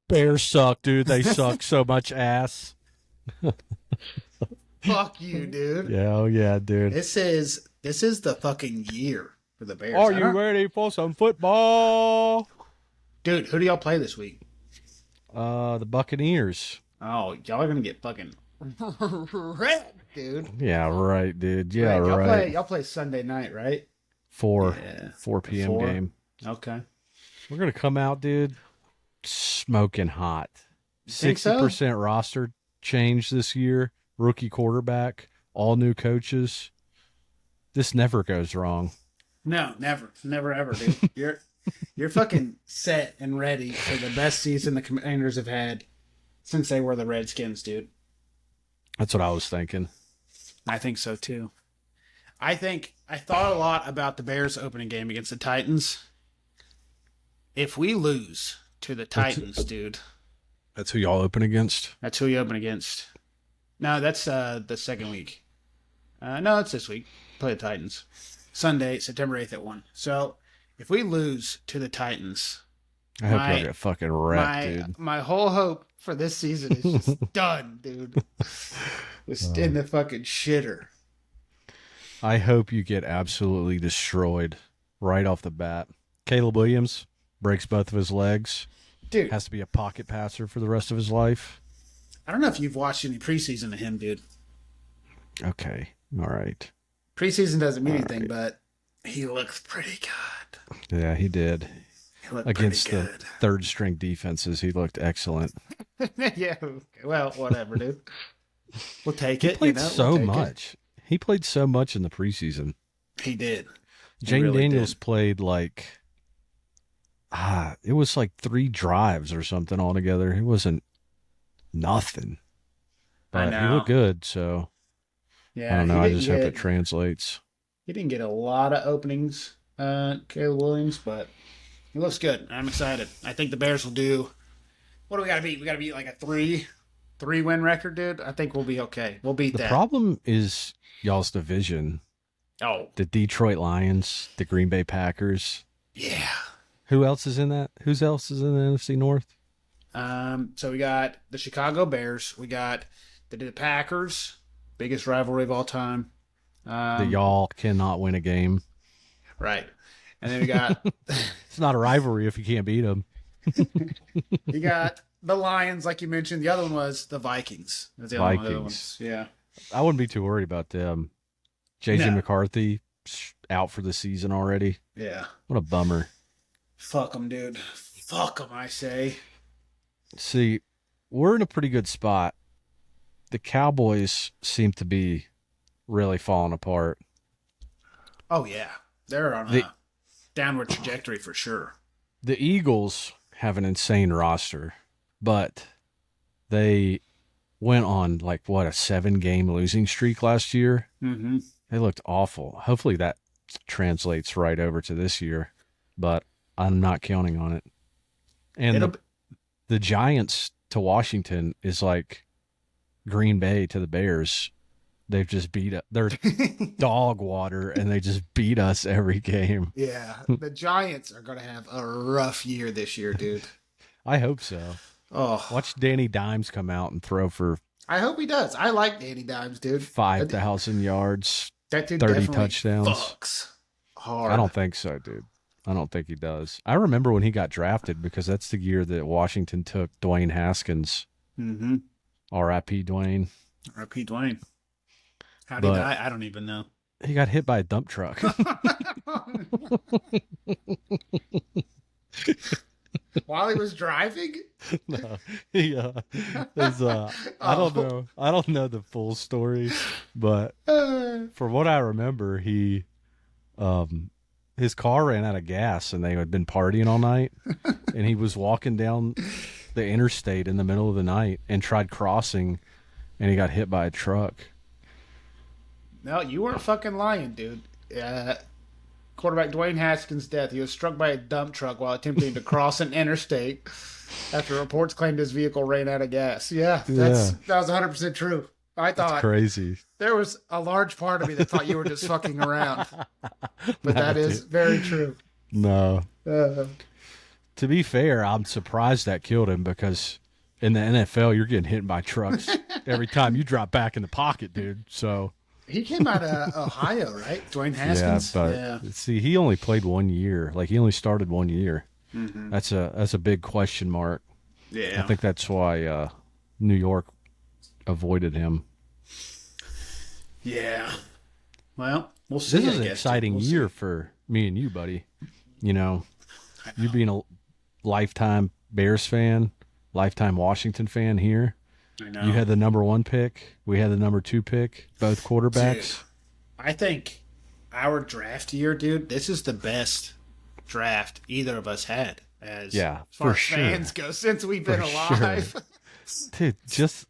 Bears suck, dude. They suck so much ass. Fuck you, dude. Yeah, oh yeah, dude. This is the fucking year for the Bears. Are you ready for some football? Dude, who do y'all play this week? The Buccaneers. Oh, y'all are gonna get fucking wrecked, dude. Yeah, right, dude. Yeah, Wait, right. Y'all play Sunday night, right? 4 p.m. 4? game. Okay. We're gonna come out, dude, smoking hot. Think so? 60% roster change this year. Rookie quarterback, all new coaches. This never goes wrong. No, never ever, dude. You're fucking set and ready for the best season the Commanders have had since they were the Redskins, dude. That's what I was thinking. I think so too. I thought a lot about the Bears opening game against the Titans. If we lose to the Titans, dude. That's who y'all open against? That's who you open against. No, that's the second week. No, it's this week. Play the Titans. Sunday, September 8th at 1. So, if we lose to the Titans... I hope y'all get fucking wrecked, dude. My whole hope for this season is just done, dude. Just in the fucking shitter. I hope you get absolutely destroyed right off the bat. Caleb Williams breaks both of his legs. Dude. Has to be a pocket passer for the rest of his life. I don't know if you've watched any preseason of him, dude. Okay. All right. Preseason doesn't mean anything, but he looks pretty good. Yeah, he did. He looked Against pretty the good. third-string defenses, he looked excellent. Yeah, well, whatever, dude. We'll take it. He played so we'll take much. He played so much in the preseason. He did. Jane really Daniels did. played like, it was like 3 drives or something altogether. It wasn't nothing. But he looked good, so Yeah, I don't know. I just hope it translates. He didn't get a lot of openings, Caleb Williams, but he looks good. I'm excited. I think the Bears will do. What do we got to beat? We got to beat like a three-win record, dude. I think we'll be okay. We'll beat that. The problem is y'all's division. Oh, The Detroit Lions, the Green Bay Packers. yeah. Who else is in that? Who else is in the NFC North? So we got the Chicago Bears. We got the Packers, biggest rivalry of all time. That y'all cannot win a game. Right. And then we got It's not a rivalry if you can't beat them. you got the Lions, like you mentioned. The other one was the Vikings. That's the other Vikings. ones. Yeah. I wouldn't be too worried about them. J.J. No. McCarthy out for the season already. Yeah. What a bummer. Fuck them, dude. Fuck them, I say. See, we're in a pretty good spot. The Cowboys seem to be really falling apart. Oh, yeah. They're on a downward trajectory for sure. The Eagles have an insane roster, but they went on like a 7-game losing streak last year. Mm-hmm. They looked awful. Hopefully that translates right over to this year, but I'm not counting on it. And the Giants to Washington is like Green Bay to the Bears. They've just beat up. They're dog water, and they just beat us every game. Yeah. The Giants are going to have a rough year this year, dude. I hope so. Oh, Watch Danny Dimes come out and throw for I hope he does. I like Danny Dimes, dude. 5,000 yards, That dude 30 definitely touchdowns. fucks hard. I don't think so, dude. I don't think he does. I remember when he got drafted because that's the year that Washington took Dwayne Haskins. Mm-hmm. R.I.P. Dwayne. R.I.P. Dwayne. How did he die? I don't even know. He got hit by a dump truck. While he was driving? No, he I don't know. I don't know the full story, but from what I remember, he his car ran out of gas and they had been partying all night, and he was walking down the interstate in the middle of the night and tried crossing, and he got hit by a truck. No, you weren't fucking lying, dude. Quarterback Dwayne Haskins' death. He was struck by a dump truck while attempting to cross an interstate after reports claimed his vehicle ran out of gas. Yeah, that was 100% true. I thought That's crazy. There was a large part of me that thought you were just fucking around. But that is very true. No. To be fair, I'm surprised that killed him because in the NFL, you're getting hit by trucks every time you drop back in the pocket, dude. So He came out of Ohio, right? Dwayne yeah, Haskins. but Yeah. see, he only played 1 year. Like he only started 1 year. Mm-hmm. That's a big question mark. I Yeah. think that's why New York avoided him. Yeah. Well, we'll see. This is I an guess, exciting dude. We'll year see. for me and you, buddy. You know, I you know. being a lifetime Bears fan, lifetime Washington fan here. I know. You had the number 1 pick. We had the number 2 pick. Both Dude, quarterbacks. I think our draft year, dude, this is the best draft either of us had as Yeah, far for as sure. fans go since we've been For alive. Dude, just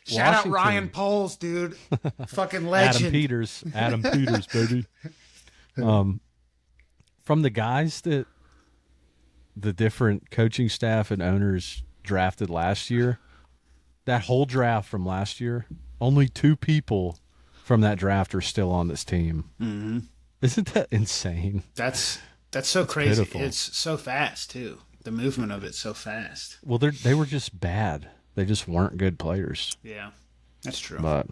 Shout Washington. out Ryan Poles, dude. Fucking Adam legend. Peters. Adam Peters, baby. From the guys that the different coaching staff and owners drafted last year, that whole draft from last year, only 2 people from that draft are still on this team. Mm-hmm. Isn't that insane? That's so crazy. pitiful. It's so fast too. The movement of it's so fast. Well, they were just bad. They just weren't good players. Yeah, that's true. But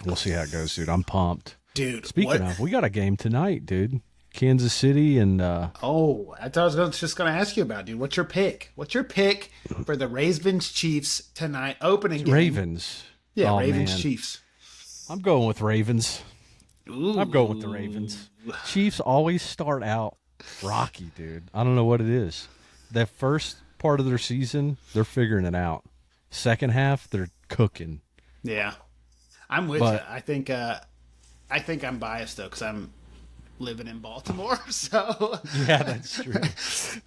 we'll see how it goes, dude. I'm pumped. Dude, Speaking of, we got a game tonight, dude. Kansas City and Oh, I thought I was just going to ask you about, dude. What's your pick? What's your pick for the Ravens Chiefs tonight opening game? Ravens. Yeah, Oh, Ravens man. Chiefs. I'm going with Ravens. Ooh. I'm going with the Ravens. Chiefs always start out rocky, dude. I don't know what it is. That first part of their season, they're figuring it out. Second half, they're cooking. Yeah, I'm with But- you. I think I'm biased though because I'm living in Baltimore, so Yeah, that's true.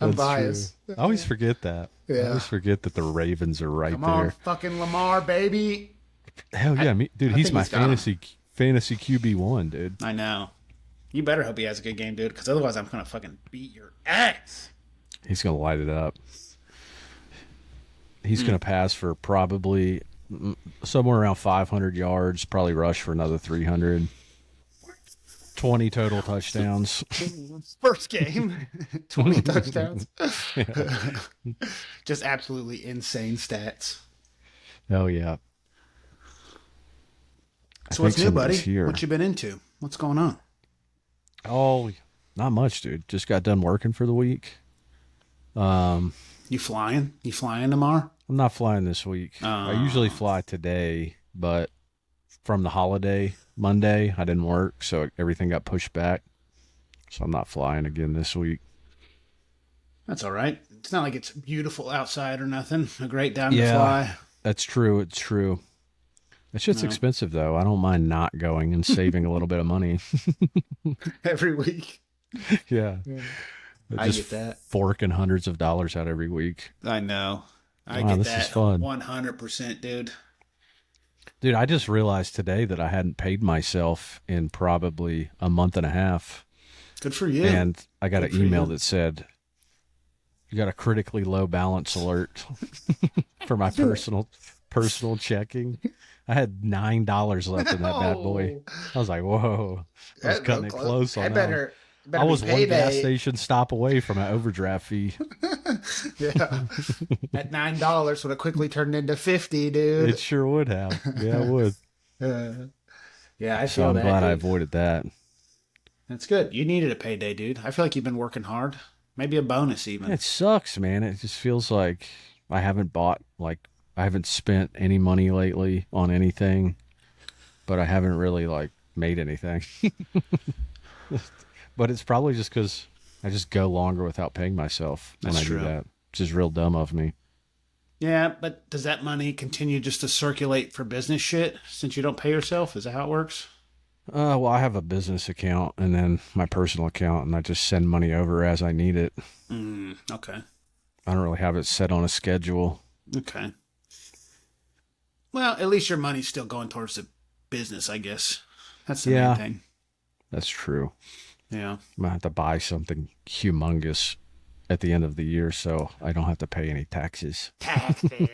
I'm That's biased. true. I always forget that. I Yeah. always forget that the Ravens are right come there. on, fucking Lamar, baby. Hell yeah, dude. I He's think my he's got 'em. fantasy QB1, dude. I know. You better hope he has a good game, dude, because otherwise I'm gonna fucking beat your ass. He's gonna light it up. He's Hmm. gonna pass for probably somewhere around 500 yards. Probably rush for another 300. 20 total touchdowns. First game, 20 touchdowns. Just absolutely insane stats. Hell yeah. So what's think new, buddy? somebody's here. What you been into? What's going on? Oh, not much, dude. Just got done working for the week. You flying? You flying tomorrow? I'm not flying this week. I usually fly today, but from the holiday Monday, I didn't work, so everything got pushed back. So I'm not flying again this week. That's all right. It's not like it's beautiful outside or nothing. A great time to Yeah. fly. That's true. It's true. It's just expensive, though. I don't mind not going and saving a little bit of money. Every week. Yeah. I Just get that. forking hundreds of dollars out every week. I know. I Wow, get this that. is fun. 100%, dude. Dude, I just realized today that I hadn't paid myself in probably a month and a half. Good for you. And I got Good an for email you. that said, you got a critically low balance alert for my personal checking. I had $9 left in that bad boy. I was like, whoa. I was cutting it close on I that. better I was be one gas payday. station stop away from an overdraft fee. Yeah. At $9 would have quickly turned into 50, dude. It sure would have. Yeah, it would. Yeah, I So feel I'm that. glad I dude. avoided that. That's good. You needed a payday, dude. I feel like you've been working hard. Maybe a bonus even. It sucks, man. It just feels like I haven't I haven't spent any money lately on anything, but I haven't really made anything. But it's probably just because I just go longer without paying myself when That's I true. do that, which is real dumb of me. Yeah, but does that money continue just to circulate for business shit since you don't pay yourself? Is that how it works? Well, I have a business account and then my personal account, and I just send money over as I need it. Okay. I don't really have it set on a schedule. Okay. Well, at least your money's still going towards the business, I guess. That's the Yeah. main thing. That's true. Yeah. I'm going to have to buy something humongous at the end of the year so I don't have to pay any taxes. Taxes.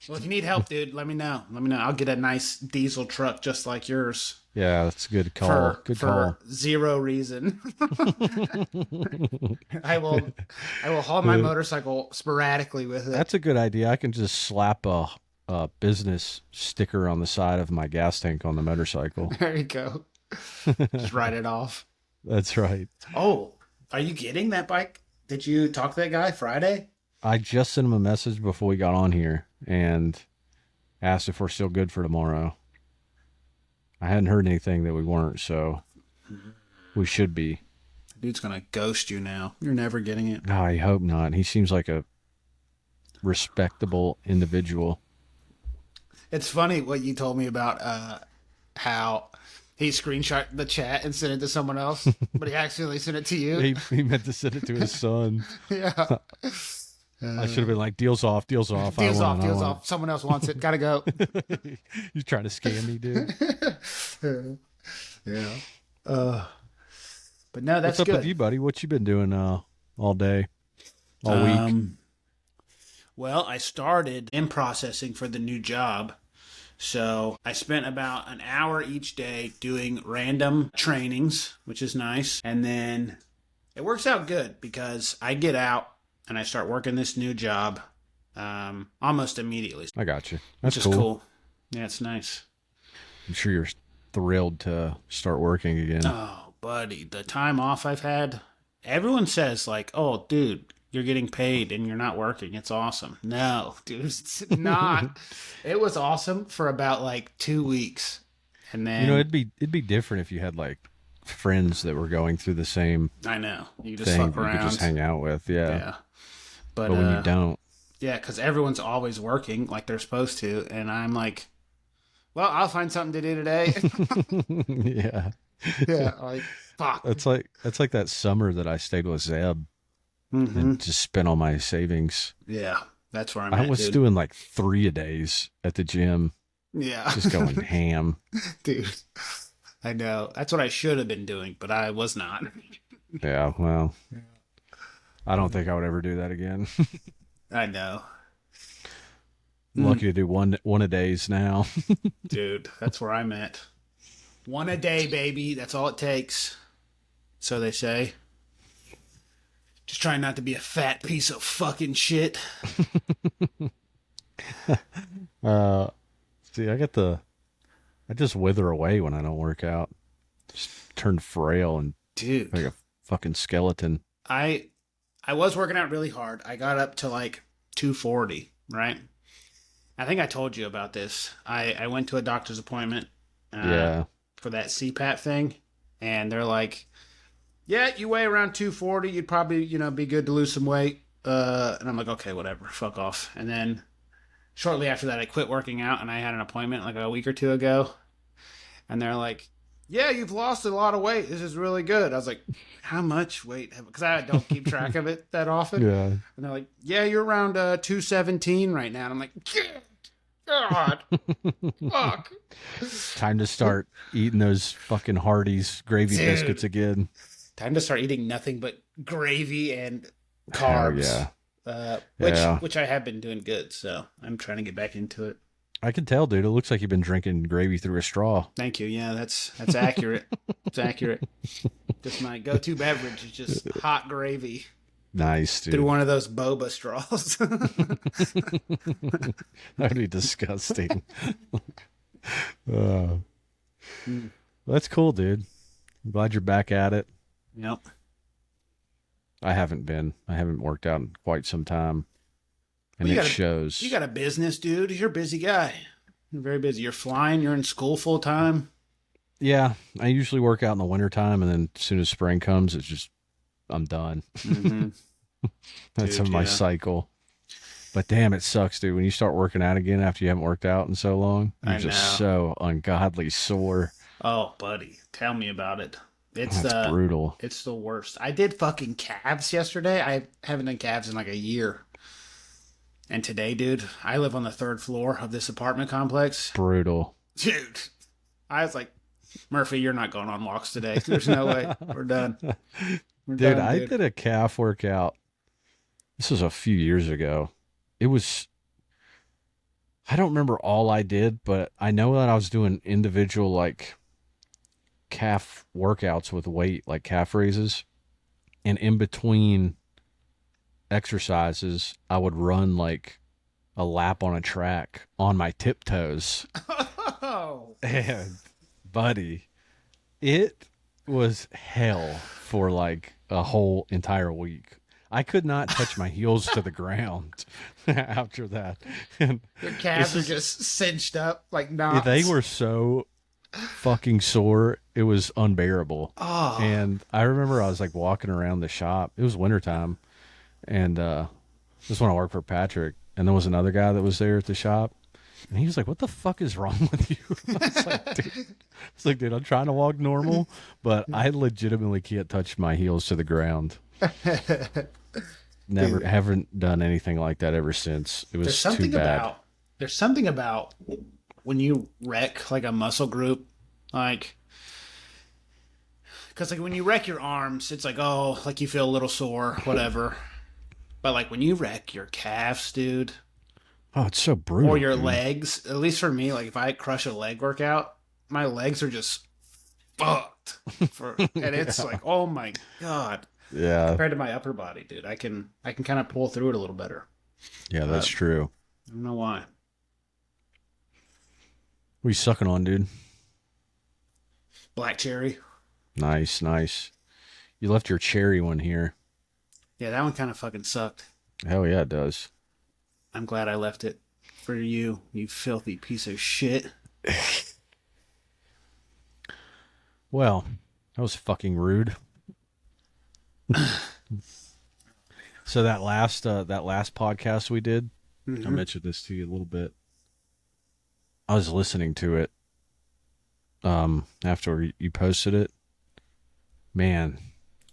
Well, if you need help, dude, let me know. Let me know. I'll get a nice diesel truck just like yours Yeah, that's a good call. for Good call. zero reason. I will I will haul my Uh, motorcycle sporadically with it. That's a good idea. I can just slap a business sticker on the side of my gas tank on the motorcycle. There you go. Just write it off. That's right. Oh, are you getting that bike? Did you talk to that guy Friday? I just sent him a message before we got on here and asked if we're still good for tomorrow. I hadn't heard anything that we weren't, so we should be. Dude's gonna ghost you now. You're never getting it. No, I hope not. He seems like a respectable individual. It's funny what you told me about how he screenshot the chat and sent it to someone else, but he accidentally sent it to you. He meant to send it to his son. Yeah. I should have been like, deals off, deals off. Deals I off, want it, I deals want off. Someone else wants it. Gotta go. it. You trying to scam me, dude? Yeah. But no, that's What's up good. with you, buddy? What you been doing all day, all week? Well, I started in processing for the new job. So I spent about an hour each day doing random trainings, which is nice. And then it works out good because I get out and I start working this new job almost immediately, I got you. That's which is cool. Yeah, it's nice. I'm sure you're thrilled to start working again. Oh, buddy, the time off I've had, everyone says like, oh, dude, you're getting paid and you're not working. It's awesome. No, dude, it's not. It was awesome for about like 2 weeks. And then, it'd be different if you had like friends that were going through the same I know, you just thing fuck you around. could just hang out with. Yeah. Yeah. But But when you don't, yeah, because everyone's always working like they're supposed to. And I'm like, well, I'll find something to do today. yeah. Yeah, like, fuck. That's like that summer that I stayed with Zeb Mm-hmm. and just spent all my savings. Yeah, that's where I'm I at, was dude. doing like 3 a days at the gym, Yeah. just going ham. Dude, I know. That's what I should have been doing, but I was not. Yeah, well, I don't think I would ever do that again. I know. I'm lucky to do one a days now. Dude, that's where I'm at. One a day, baby. That's all it takes. So they say. Just trying not to be a fat piece of fucking shit. See, I just wither away when I don't work out. Just turn frail and Dude, like a fucking skeleton. I was working out really hard. I got up to like 240, right? I think I told you about this. I went to a doctor's appointment Yeah. for that CPAP thing, and they're like, yeah, you weigh around 240. You'd probably, be good to lose some weight. And I'm like, okay, whatever. Fuck off. And then shortly after that, I quit working out, and I had an appointment like a week or two ago. And they're like, yeah, you've lost a lot of weight. This is really good. I was like, how much weight? Because I don't keep track of it that often. Yeah. And they're like, yeah, you're around 217 right now. And I'm like, God, fuck. Time to start eating those fucking Hardee's gravy Dude. biscuits again. Time to start eating nothing but gravy and Hell carbs. yeah. Which I have been doing good, so I'm trying to get back into it. I can tell, dude. It looks like you've been drinking gravy through a straw. Thank you. Yeah, that's accurate. It's accurate. Just my go-to beverage is just hot gravy Nice, dude. through one of those boba straws. That would be disgusting. That's cool, dude. I'm glad you're back at it. Yep. I haven't been. I haven't worked out in quite some time. And Well, it shows. You got a business, dude. You're a busy guy. You're very busy. You're flying. You're in school full time. Yeah, I usually work out in the wintertime, and then as soon as spring comes, it's just, I'm done. Mm-hmm. That's Dude, my yeah. cycle. But damn, it sucks, dude. When you start working out again after you haven't worked out in so long, you're I just know. so ungodly sore. Oh, buddy, tell me about it. It's That's brutal. It's the worst. I did fucking calves yesterday. I haven't done calves in like a year. And today, dude, I live on the 3rd floor of this apartment complex. Brutal. Dude, I was like, Murphy, you're not going on walks today. There's no way. We're done. We're Dude, done, I did a calf workout. This was a few years ago. It was I don't remember all I did, but I know that I was doing individual like calf workouts with weight, like calf raises, and in between exercises, I would run like a lap on a track on my tiptoes. Oh. And buddy, it was hell for like a whole entire week. I could not touch my heels to the ground after that. And Your this calves are is just cinched up like they knots. were so fucking sore. It was unbearable. Oh. And I remember I was like walking around the shop. It was wintertime. And this when I worked for Patrick. And there was another guy that was there at the shop. And he was like, "What the fuck is wrong with you?" Dude, I'm trying to walk normal, but I legitimately can't touch my heels to the ground. Never, Dude, haven't done anything like that ever since. It there's was too something bad. about there's something about when you wreck like a muscle group, like because like when you wreck your arms, it's like oh, like you feel a little sore, whatever. But like when you wreck your calves, dude, Oh, it's so or brutal, your dude. legs, at least for me, like if I crush a leg workout, my legs are just fucked. And it's Yeah, like oh my god, yeah, compared to my upper body, dude, I can kind of pull through it a little better. yeah. That's But true. I don't know why. What are you sucking on, dude? Black cherry. Nice, nice. You left your cherry one here. Yeah, that one kind of fucking sucked. Hell yeah, it does. I'm glad I left it for you, you filthy piece of shit. Well, that was fucking rude. So that last podcast we did, I Hmm. mentioned this to you a little bit. I was listening to it after you posted it. Man,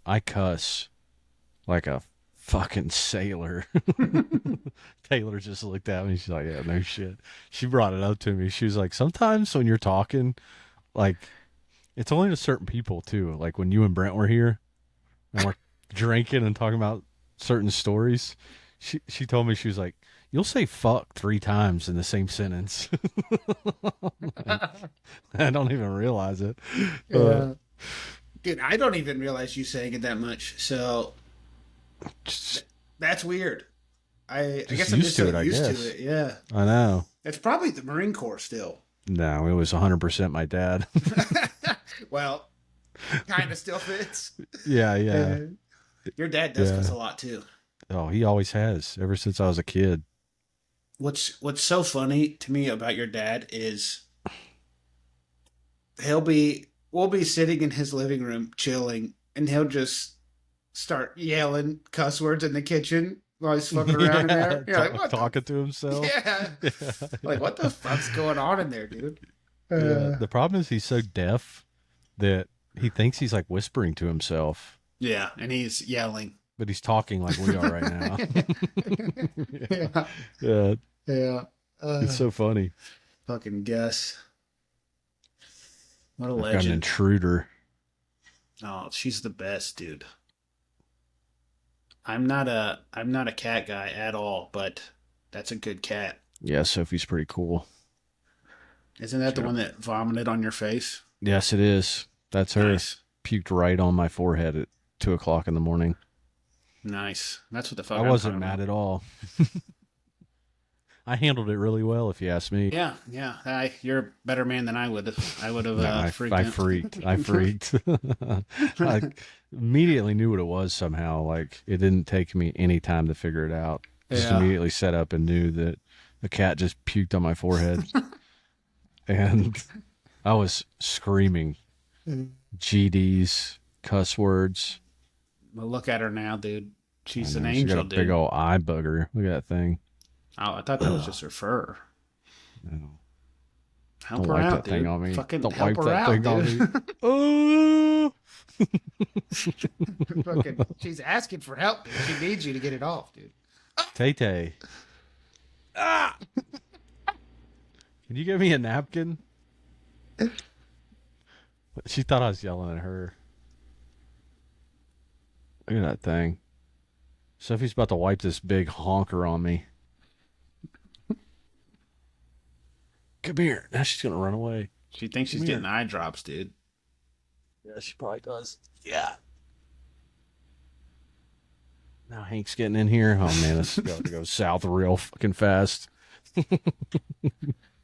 I cuss like a fucking sailor. Taylor just looked at me. She's like, "Yeah, no shit." She brought it up to me. She was like, "Sometimes when you're talking, like it's only to certain people too. Like when you and Brent were here and we're drinking and talking about certain stories." She told me she was like, "You'll say fuck 3 times in the same sentence." I don't even realize it. Uh, Yeah. Dude, I don't even realize you saying it that much. So just, that's weird. I just guess I'm used just so to it, I used to guess. it. Yeah. I know. It's probably the Marine Corps still. No, it was 100% my dad. Well, kind of still fits. Yeah, yeah, Uh, your dad does cuss yeah. a lot too. Oh, he always has ever since I was a kid. What's so funny to me about your dad is we'll be sitting in his living room chilling and he'll just start yelling cuss words in the kitchen while he's fucking around in Yeah, there. You're like, what the talking to himself. yeah. Yeah, Like yeah, what the fuck's going on in there, dude? yeah. Uh, The problem is he's so deaf that he thinks he's like whispering to himself, yeah, and he's yelling. but he's talking like we are right now. Yeah, Yeah. yeah. Yeah. It's so funny. Fucking Gus. What a I've got an legend. intruder. Oh, she's the best, dude. I'm not a cat guy at all, but that's a good cat. Yeah, Sophie's pretty cool. Isn't that the Sure. one that vomited on your face? Yes, it is. That's her. Nice. Puked right on my forehead at 2 o'clock in the morning. Nice. That's what the I fuck I'm wasn't talking mad about. at all. I handled it really well, if you ask me. Yeah, yeah. You're a better man than I would have. I would have No, freaked I out. freaked. I freaked. I immediately knew what it was somehow. Like it didn't take me any time to figure it out. Just Yeah. immediately set up and knew that the cat just puked on my forehead, and I was screaming GDs, cuss words. Well, look at her now, dude. I She's an know she got angel, a big dude. old eye booger. Look at that thing. Oh, I thought that was just her fur. No, Help don't her wipe out, that thing dude. on me. Fucking Don't help wipe her that out, thing on me. dude. Oh, Fucking, she's asking for help, dude. She needs you to get it off, dude. Tay Tay. Ah! Can you give me a napkin? She thought I was yelling at her. Look at that thing. Sophie's about to wipe this big honker on me. come here. Now she's gonna run away. She thinks she's Come getting here. eye drops, dude. Yeah, she probably does. Yeah. Now Hank's getting in here. Oh man, this is going to go south real fucking fast.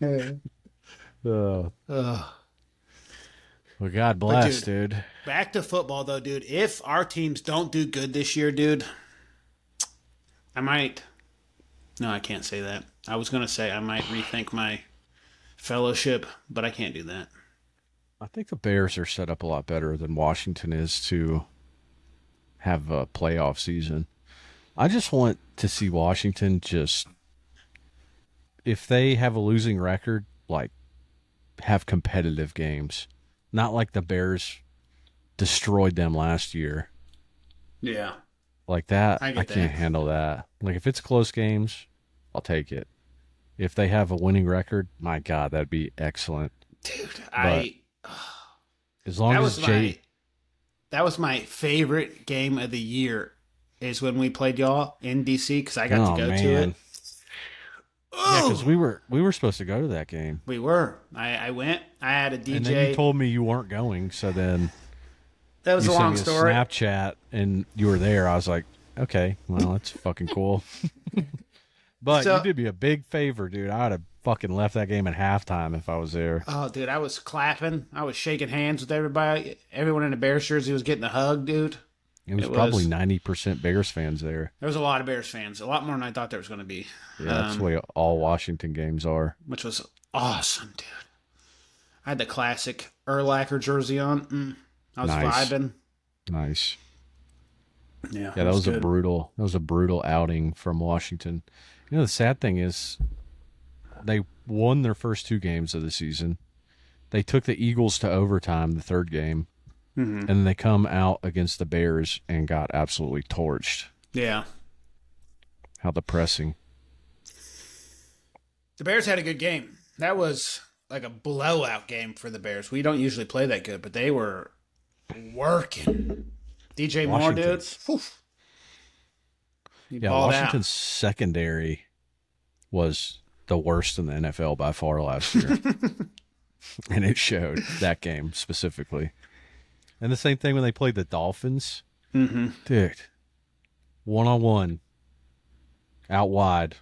Yeah. Oh, Ugh. well, God But bless, dude, dude. back to football though, dude. If our teams don't do good this year, dude, I might. No, I can't say that. I was gonna say I might rethink my fellowship, but I can't do that. I think the Bears are set up a lot better than Washington is to have a playoff season. I just want to see Washington just, if they have a losing record, like have competitive games. Not like the Bears destroyed them last year. Yeah, Like that, I I get can't that. handle that. Like if it's close games, I'll take it. If they have a winning record, my God, that'd be excellent. dude. But I as long that as was Jay, my favorite game of the year is when we played y'all in DC because I got oh to go to man, it. yeah, because Oh, we were supposed to go to that game, we were. I went. I had a and then you DJ. told me you weren't going. So then That was you a sent long me a story. Snapchat, and you were there. I was like, okay, well, that's fucking cool. But you So, did me a big favor, dude. I'd have fucking left that game at halftime if I was there. oh, dude, I was clapping. I was shaking hands with everybody. Everyone in the Bears jersey was getting a hug, dude. It was It probably was. 90% Bears fans there. There was a lot of Bears fans, a lot more than I thought there was going to be, Yeah, that's the way all Washington games are. which was awesome, dude. I had the classic Urlacher jersey on. I was Nice. vibing. Nice. Yeah, Yeah, it that was good. a brutal outing from Washington. You know, the sad thing is they won their first two games of the season. They took the Eagles to overtime the third game, and then they come out against the Bears and got absolutely torched. Yeah. How depressing. The Bears had a good game. That was like a blowout game for the Bears. We don't usually play that good, but they were working. DJ Moore, dude. Washington's- Whew. He Yeah, balled Washington's secondary was the worst in the NFL by far last year. And it showed that game specifically. And the same thing when they played the Dolphins. Mm-hmm. Dude, one-on-one, out wide,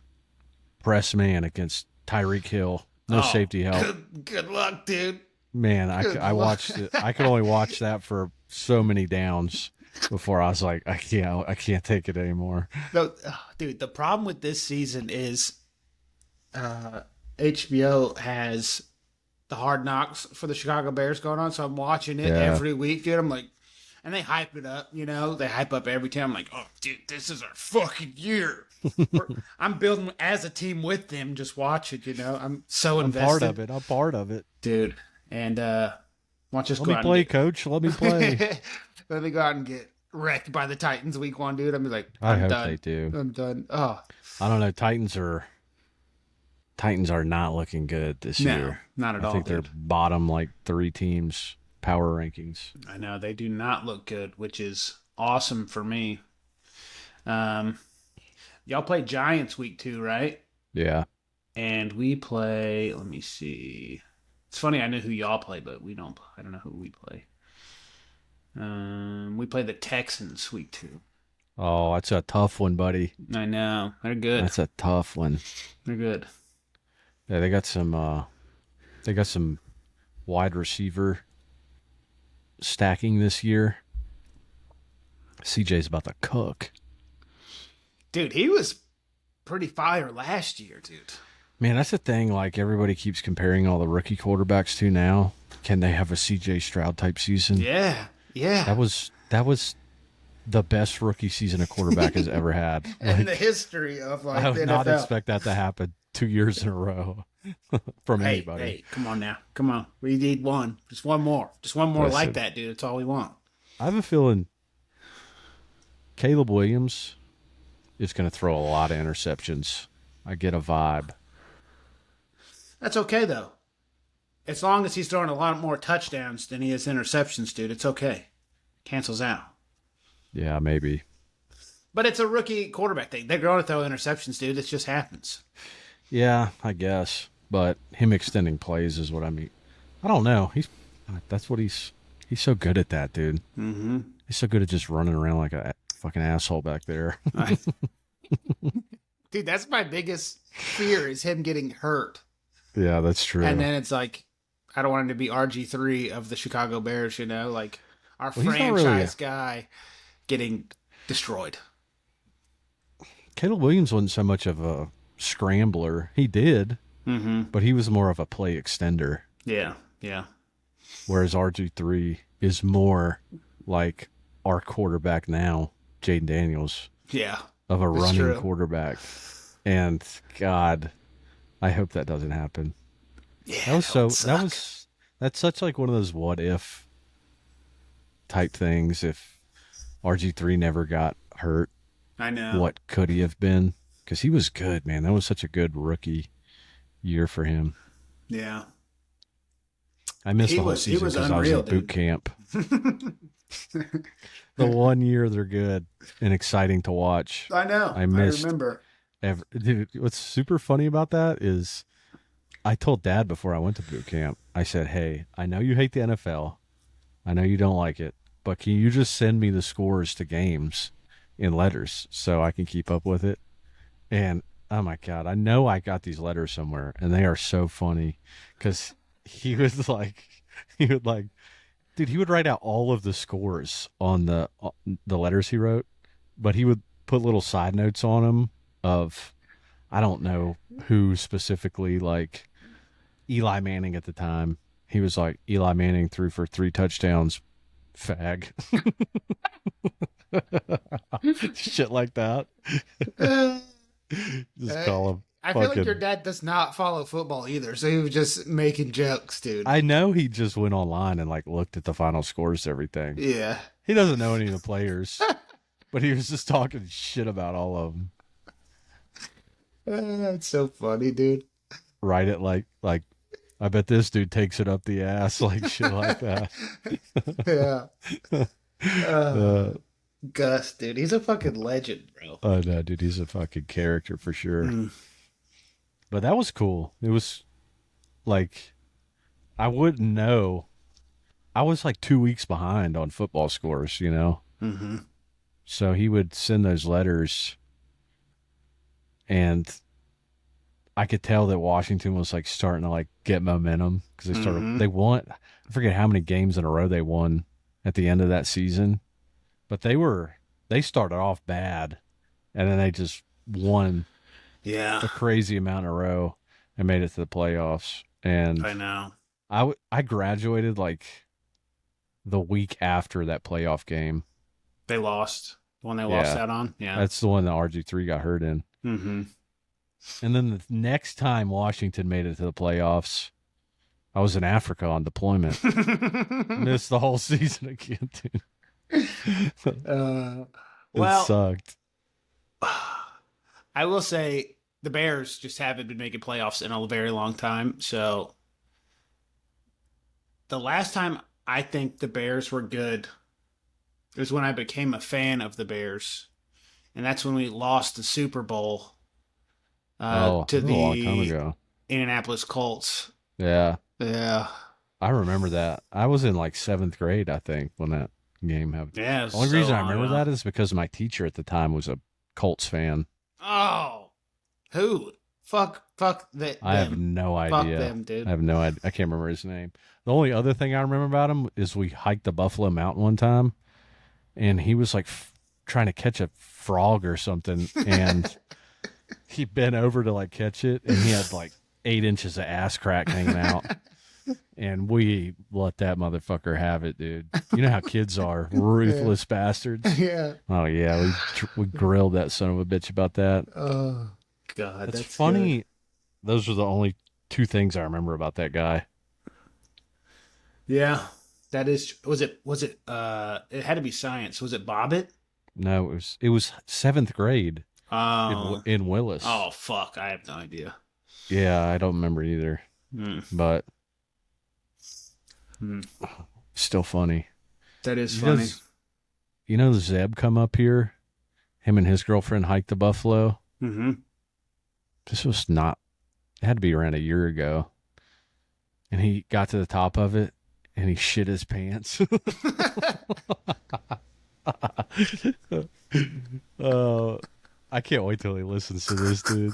press man against Tyreek Hill. No safety help. Good luck, dude. Man, Good I luck. watched it. I could only watch that for so many downs before I was like, I can't take it anymore. No, dude, the problem with this season is HBO has the Hard Knocks for the Chicago Bears going on, so I'm watching it Yeah. every week, dude. I'm like, and they hype it up, you know? They hype up every time. I'm like, oh, dude, this is our fucking year. I'm building as a team with them, just watch it, you know? I'm so I'm invested. part of it. I'm part of it. Dude. And watch us Let go me out play, and coach. Let me play. get, let me go out and get wrecked by the Titans week one, dude. I'm like, I I'm hope done. they do. I'm done. Oh, I don't know. Titans are not looking good this no, year. not at all. I think they're Dude. bottom like 3 teams power rankings. I know they do not look good, which is awesome for me. Y'all play Giants week 2, right? Yeah. And we play. Let me see. It's funny. I know who y'all play, but we don't. I don't know who we play. We play the Texans week 2. Oh, that's a tough one, buddy. I know they're good. That's a tough one. They're good. Yeah, they got some wide receiver stacking this year. CJ's about to cook. Dude, he was pretty fire last year, dude. Man, that's the thing. Like everybody keeps comparing all the rookie quarterbacks to now. Can they have a CJ Stroud type season? Yeah, yeah. That was the best rookie season a quarterback has ever had. In the history of I like the would not NFL. expect that to happen 2 years in a row from Hey, anybody. hey, come on now. Come on. We need one. Just one more. Just one more Listen. like that, dude. That's all we want. I have a feeling Caleb Williams is going to throw a lot of interceptions. I get a vibe. That's okay, though. As long as he's throwing a lot more touchdowns than he is interceptions, dude, it's okay. Cancels out. Yeah, maybe. But it's a rookie quarterback thing. They're going to throw interceptions, dude. It just happens. Yeah, I guess. but him extending plays is what I mean. I don't know. That's what he's so good at that, dude. Mm-hmm. He's so good at just running around like a fucking asshole back there. Dude, that's my biggest fear is him getting hurt. Yeah, that's true. And then it's like, I don't want him to be RG3 of the Chicago Bears, you know? Like, our franchise guy getting destroyed. Caleb Williams wasn't so much of a scrambler. He did, but he was more of a play extender. Yeah, yeah. Whereas RG3 is more like our quarterback now, Jaden Daniels. Yeah. Of a running quarterback. And God, I hope that doesn't happen. Yeah, that's such like one of those what if type things. If RG3 never got hurt, I know. What could he have been? Because he was good, man. That was such a good rookie year for him. Yeah. I missed the whole season because I was at boot camp. The 1 year they're good and exciting to watch. I know. I remember. Dude, what's super funny about that is I told Dad before I went to boot camp, I said, hey, I know you hate the NFL. I know you don't like it, but can you just send me the scores to games in letters so I can keep up with it? And, oh, my God, I know I got these letters somewhere, and they are so funny because he would dude, he would write out all of the scores on the letters he wrote, but he would put little side notes on them of, I don't know who specifically, like Eli Manning at the time. He was like, Eli Manning threw for 3 touchdowns, fag. Shit like that. Just call him. I feel like your dad does not follow football either, so he was just making jokes, dude. I know he just went online and like looked at the final scores, everything. Yeah. He doesn't know any of the players, but he was just talking shit about all of them. That's so funny, dude. Write it like I bet this dude takes it up the ass, like shit like that. Yeah. Gus, dude, he's a fucking legend, bro. Oh no, dude, he's a fucking character for sure. But that was cool. It was like I wouldn't know. I was like 2 weeks behind on football scores, you know. Mm-hmm. So he would send those letters, and I could tell that Washington was like starting to like get momentum because they started. They won. I forget how many games in a row they won at the end of that season, but they started off bad, and then they just won. Yeah, a crazy amount in a row and made it to the playoffs. And I know. I graduated like the week after that playoff game. They lost. The one they lost out on? Yeah. That's the one that RG3 got hurt in. Mm-hmm. And then the next time Washington made it to the playoffs, I was in Africa on deployment. Missed the whole season again, dude. It sucked. I will say the Bears just haven't been making playoffs in a very long time. So the last time I think the Bears were good was when I became a fan of the Bears. And that's when we lost the Super Bowl to the a long time ago. Indianapolis Colts. Yeah. Yeah. I remember that. I was in like 7th grade, I think, when that game happened. Yeah. The only reason I remember that is because my teacher at the time was a Colts fan. Oh, who? Fuck that. I have no idea. Fuck them, dude. I have no idea. I can't remember his name. The only other thing I remember about him is we hiked the Buffalo Mountain one time, and he was like trying to catch a frog or something, and he bent over to like catch it, and he had like 8 inches of ass crack hanging out. And we let that motherfucker have it, dude. You know how kids are, ruthless bastards. Yeah. Oh yeah, we grilled that son of a bitch about that. Oh God, that's funny. Good. Those are the only 2 things I remember about that guy. Yeah, that is. Was it? It had to be science. Was it Bobbitt? No, it was 7th grade. In Willis. Oh fuck, I have no idea. Yeah, I don't remember either. But still funny. That is funny. You know, Zeb come up here. Him and his girlfriend hiked to Buffalo. Mm-hmm. This was not It had to be around a year ago. And he got to the top of it and he shit his pants. uh, I can't wait till he listens to this, dude.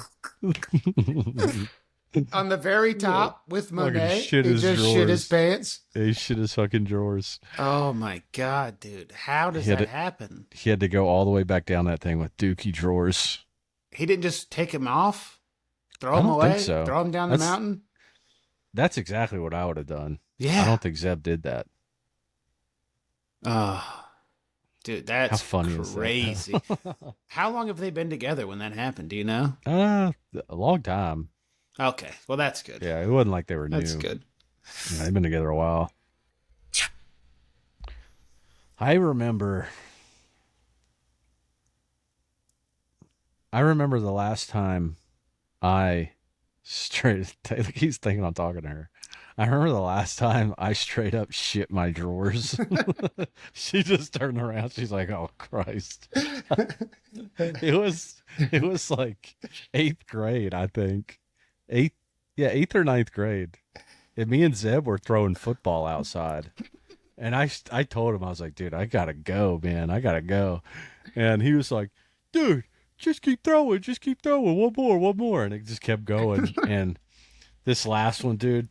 On the very top with Fucking Monet, shit he his just shit his drawers. pants. He shit his fucking drawers. Oh my god, dude! How does He had that to- happen? He had to go all the way back down that thing with dookie drawers. He didn't just take him off, throw I him don't away, think so. throw him down the mountain. That's exactly what I would have done. Yeah. I don't think Zeb did that. Oh, dude, that's How funny is that? crazy. How long have they been together when that happened? Do you know? A long time. Okay, well that's good. Yeah, it wasn't like they were new. That's good. Yeah, they've been together a while. I remember the last time I he's thinking I'm talking to her. I remember the last time I straight up shit my drawers. She just turned around. She's like, "Oh Christ!" It was like 8th grade, I think. Eighth or ninth grade. And me and Zeb were throwing football outside. And I told him, I was like, "Dude, I gotta go, man. I gotta go." And he was like, "Dude, just keep throwing. One more." And it just kept going. And this last one, dude,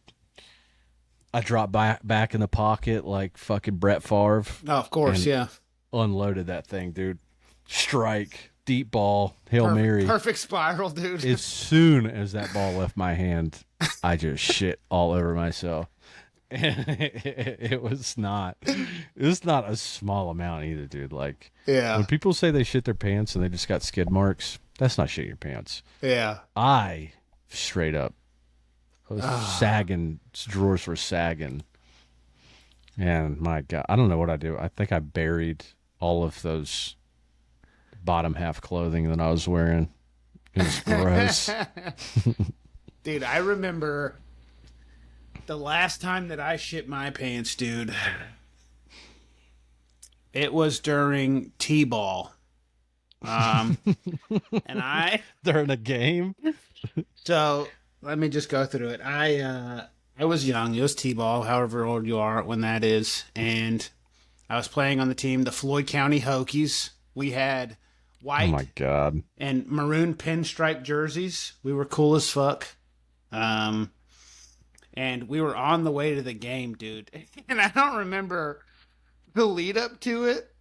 I dropped back in the pocket like fucking Brett Favre. Oh, of course, and yeah. Unloaded that thing, dude. Strike, deep ball, Hail Mary. Perfect spiral, dude. As soon as that ball left my hand, I just shit all over myself. And it was not a small amount either, dude. Like, yeah. when people say they shit their pants and they just got skid marks, that's not shitting your pants. Yeah. I straight up was sagging. Drawers were sagging. And my God, I don't know what I do. I think I buried all of those bottom half clothing that I was wearing. It was gross. Dude, I remember the last time that I shit my pants, dude. It was during T-ball. And During a game? So let me just go through it. I was young. It was T-ball, however old you are when that is. And I was playing on the team, the Floyd County Hokies. We had white Oh my God. and maroon pinstripe jerseys. We were cool as fuck. And we were on the way to the game, dude. And I don't remember the lead up to it,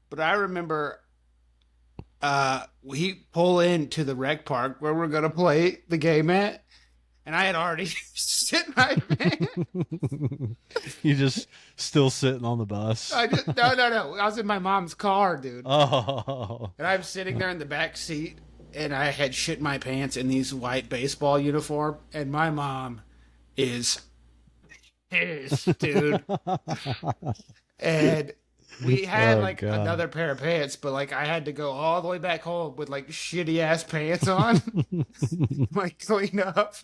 but I remember we pull into the rec park where we're going to play the game at, and I had already shit my pants. You just still sitting on the bus. No. I was in my mom's car, dude. Oh. And I'm sitting there in the back seat, and I had shit my pants in these white baseball uniform, and my mom is pissed, dude. And we had God. another pair of pants, but like I had to go all the way back home with like shitty ass pants on, like clean up.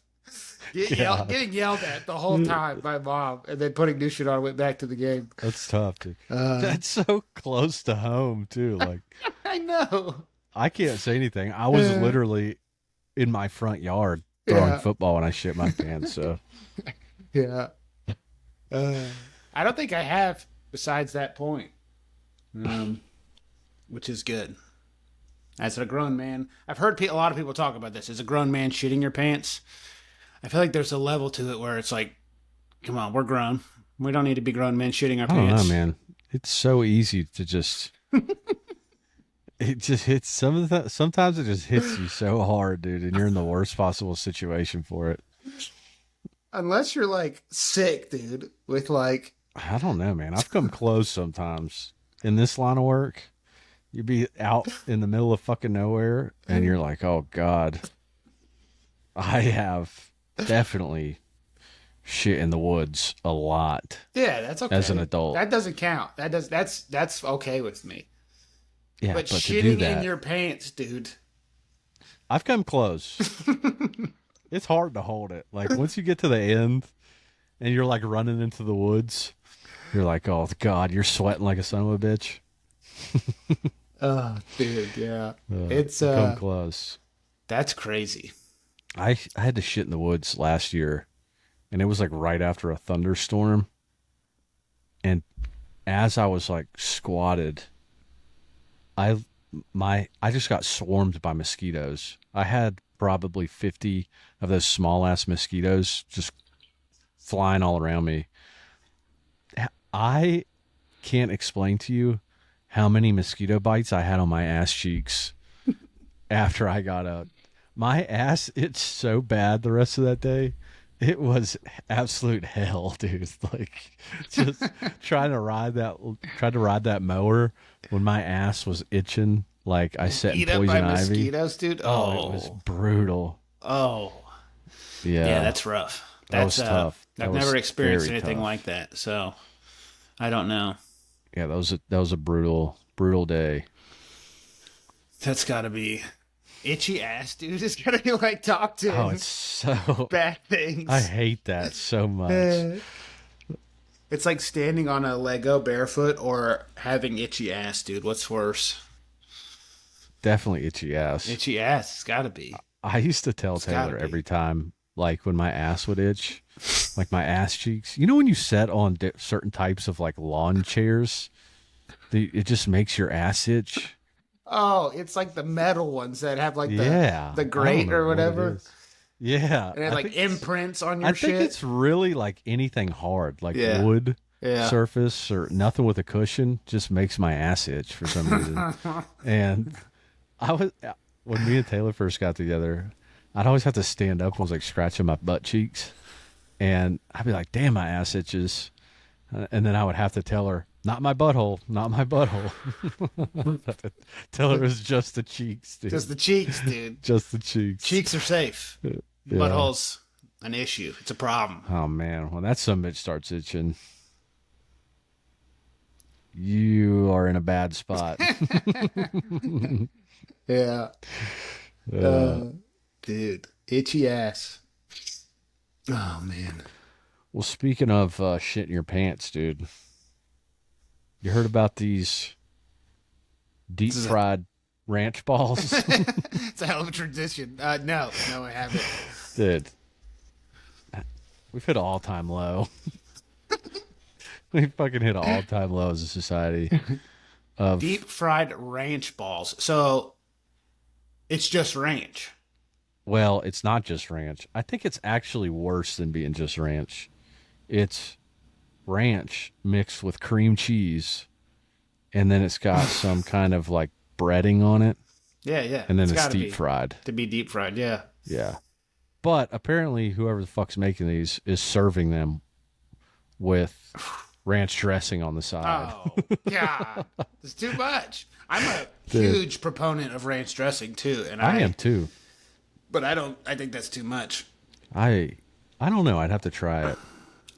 Getting yelled at the whole time by mom, and then putting new shit on. Went back to the game. That's tough, dude. That's so close to home too. Like, I know. I can't say anything. I was literally in my front yard throwing football when I shit my pants. So yeah. I don't think I have besides that point, which is good. As a grown man, I've heard a lot of people talk about this. As a grown man shitting your pants, I feel like there's a level to it where it's like, come on, we're grown. We don't need to be grown men shitting our I don't pants. know, man. It's so easy to just. It just hits sometimes it just hits you so hard, dude, and you're in the worst possible situation for it. Unless you're like sick, dude, with like. I don't know, man. I've come close sometimes in this line of work. You'd be out in the middle of fucking nowhere, and you're like, "Oh God, I have definitely shit in the woods a lot." Yeah, that's okay. As an adult, that doesn't count. That's okay with me. yeah, But but to do shitting that, in your pants, dude. I've come close. It's hard to hold it. Like once you get to the end, and you're like running into the woods, you're like, "Oh God, you're sweating like a son of a bitch." Oh, dude, yeah. It's come close. That's crazy. I had to shit in the woods last year, and it was like right after a thunderstorm. And as I was like squatted, I I just got swarmed by mosquitoes. I had probably 50 of those small ass mosquitoes just flying all around me. I can't explain to you how many mosquito bites I had on my ass cheeks after I got out. My ass itched so bad the rest of that day. It was absolute hell, dude. Like just tried to ride that mower when my ass was itching like I sat in Eat up by poison ivy. mosquitoes, dude. Oh, it was Oh, brutal. oh, yeah, Yeah. that's rough. That That's was tough. That I've was never experienced very anything tough. like that, so I don't know. Yeah, that was a brutal day. That's got to be itchy ass, dude. It's gotta be like top Oh, 10 it's so bad I things. hate that so much. Uh, It's like standing on a Lego barefoot or having itchy ass, dude. What's worse? Definitely itchy ass. Itchy ass. It's got to be. I used to tell It's got to Taylor be. every time, like when my ass would itch, like my ass cheeks. You know when you sit on certain types of like lawn chairs, it just makes your ass itch. Oh, it's like the metal ones that have like Yeah, the I don't grate know or what it whatever, is. Yeah, and it like imprints on I your think shit. it's really like anything hard, like Yeah, wood yeah. surface or nothing with a cushion, just makes my ass itch for some reason. And I was when me and Taylor first got together, I'd always have to stand up and was like scratching my butt cheeks, and I'd be like, "Damn, my ass itches," and then I would have to tell her, "Not my butthole, not my butthole." Tell her it was just the cheeks, dude, Just the cheeks, dude. just the cheeks. Cheeks are safe. Yeah. Butthole's an issue. It's a problem. Oh man, when that some bitch starts itching, you are in a bad spot. Yeah. uh, Dude, itchy ass. Oh man. well, speaking of shit in your pants, dude, you heard about these deep This is a, fried ranch balls? it's a hell of a tradition. No, I haven't. Dude, we've hit an all time low. We fucking hit an all time low as a society. Of Deep fried ranch balls. So it's just ranch. well, it's not just ranch. I think it's actually worse than being just ranch. It's ranch mixed with cream cheese, and then it's got some kind of like breading on it, Yeah, yeah. and then It's it's got to deep be fried. to be deep fried. Yeah. Yeah. But apparently, whoever the fuck's making these is serving them with ranch dressing on the side. Oh, God. It's too much. I'm a Dude. huge proponent of ranch dressing too, and I am too. but I think that's too much. I I don't know. I'd have to try it.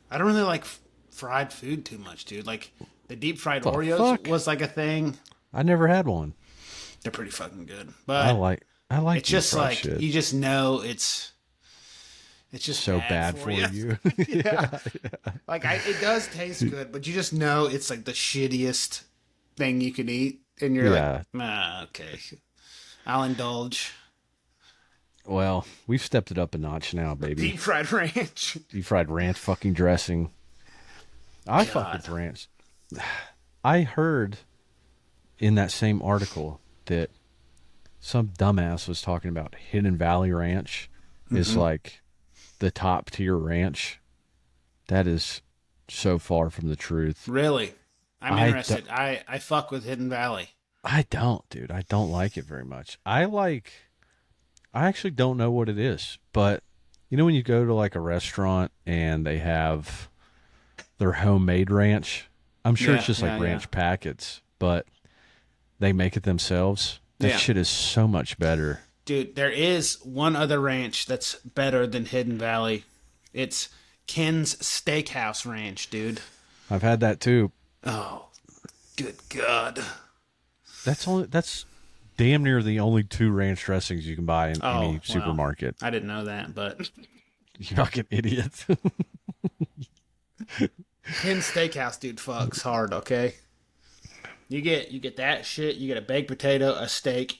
I don't really like fried food too much, dude. Like the deep fried The Oreos fuck? was like a thing. I never had one. They're pretty fucking good, I but like I like it's deep just fried like shit. you just know it's just So bad for you. Yeah. Like it does taste good, but you just know it's like the shittiest thing you can eat, and you're Yeah. like, okay, I'll indulge. Well, we've stepped it up a notch now, baby. Deep fried ranch. Deep fried ranch fucking dressing. I fuck with ranch. I heard in that same article that some dumbass was talking about Hidden Valley Ranch is like the top tier ranch. That is so far from the truth. Really, I'm I interested. I fuck with Hidden Valley. I don't, dude. I don't like it very much. I actually don't know what it is, but you know when you go to like a restaurant and they have their homemade ranch, I'm sure Yeah, it's just yeah, like yeah. ranch packets, but they make it themselves. That Yeah. shit is so much better. Dude, there is one other ranch that's better than Hidden Valley. It's Ken's Steakhouse Ranch, dude. I've had that too. Oh, good God. That's damn near the only two ranch dressings you can buy in Oh, any wow. supermarket. I didn't know that, but You fucking idiot. Ken's Steakhouse, dude, fucks hard, okay? You get that shit, you get a baked potato, a steak,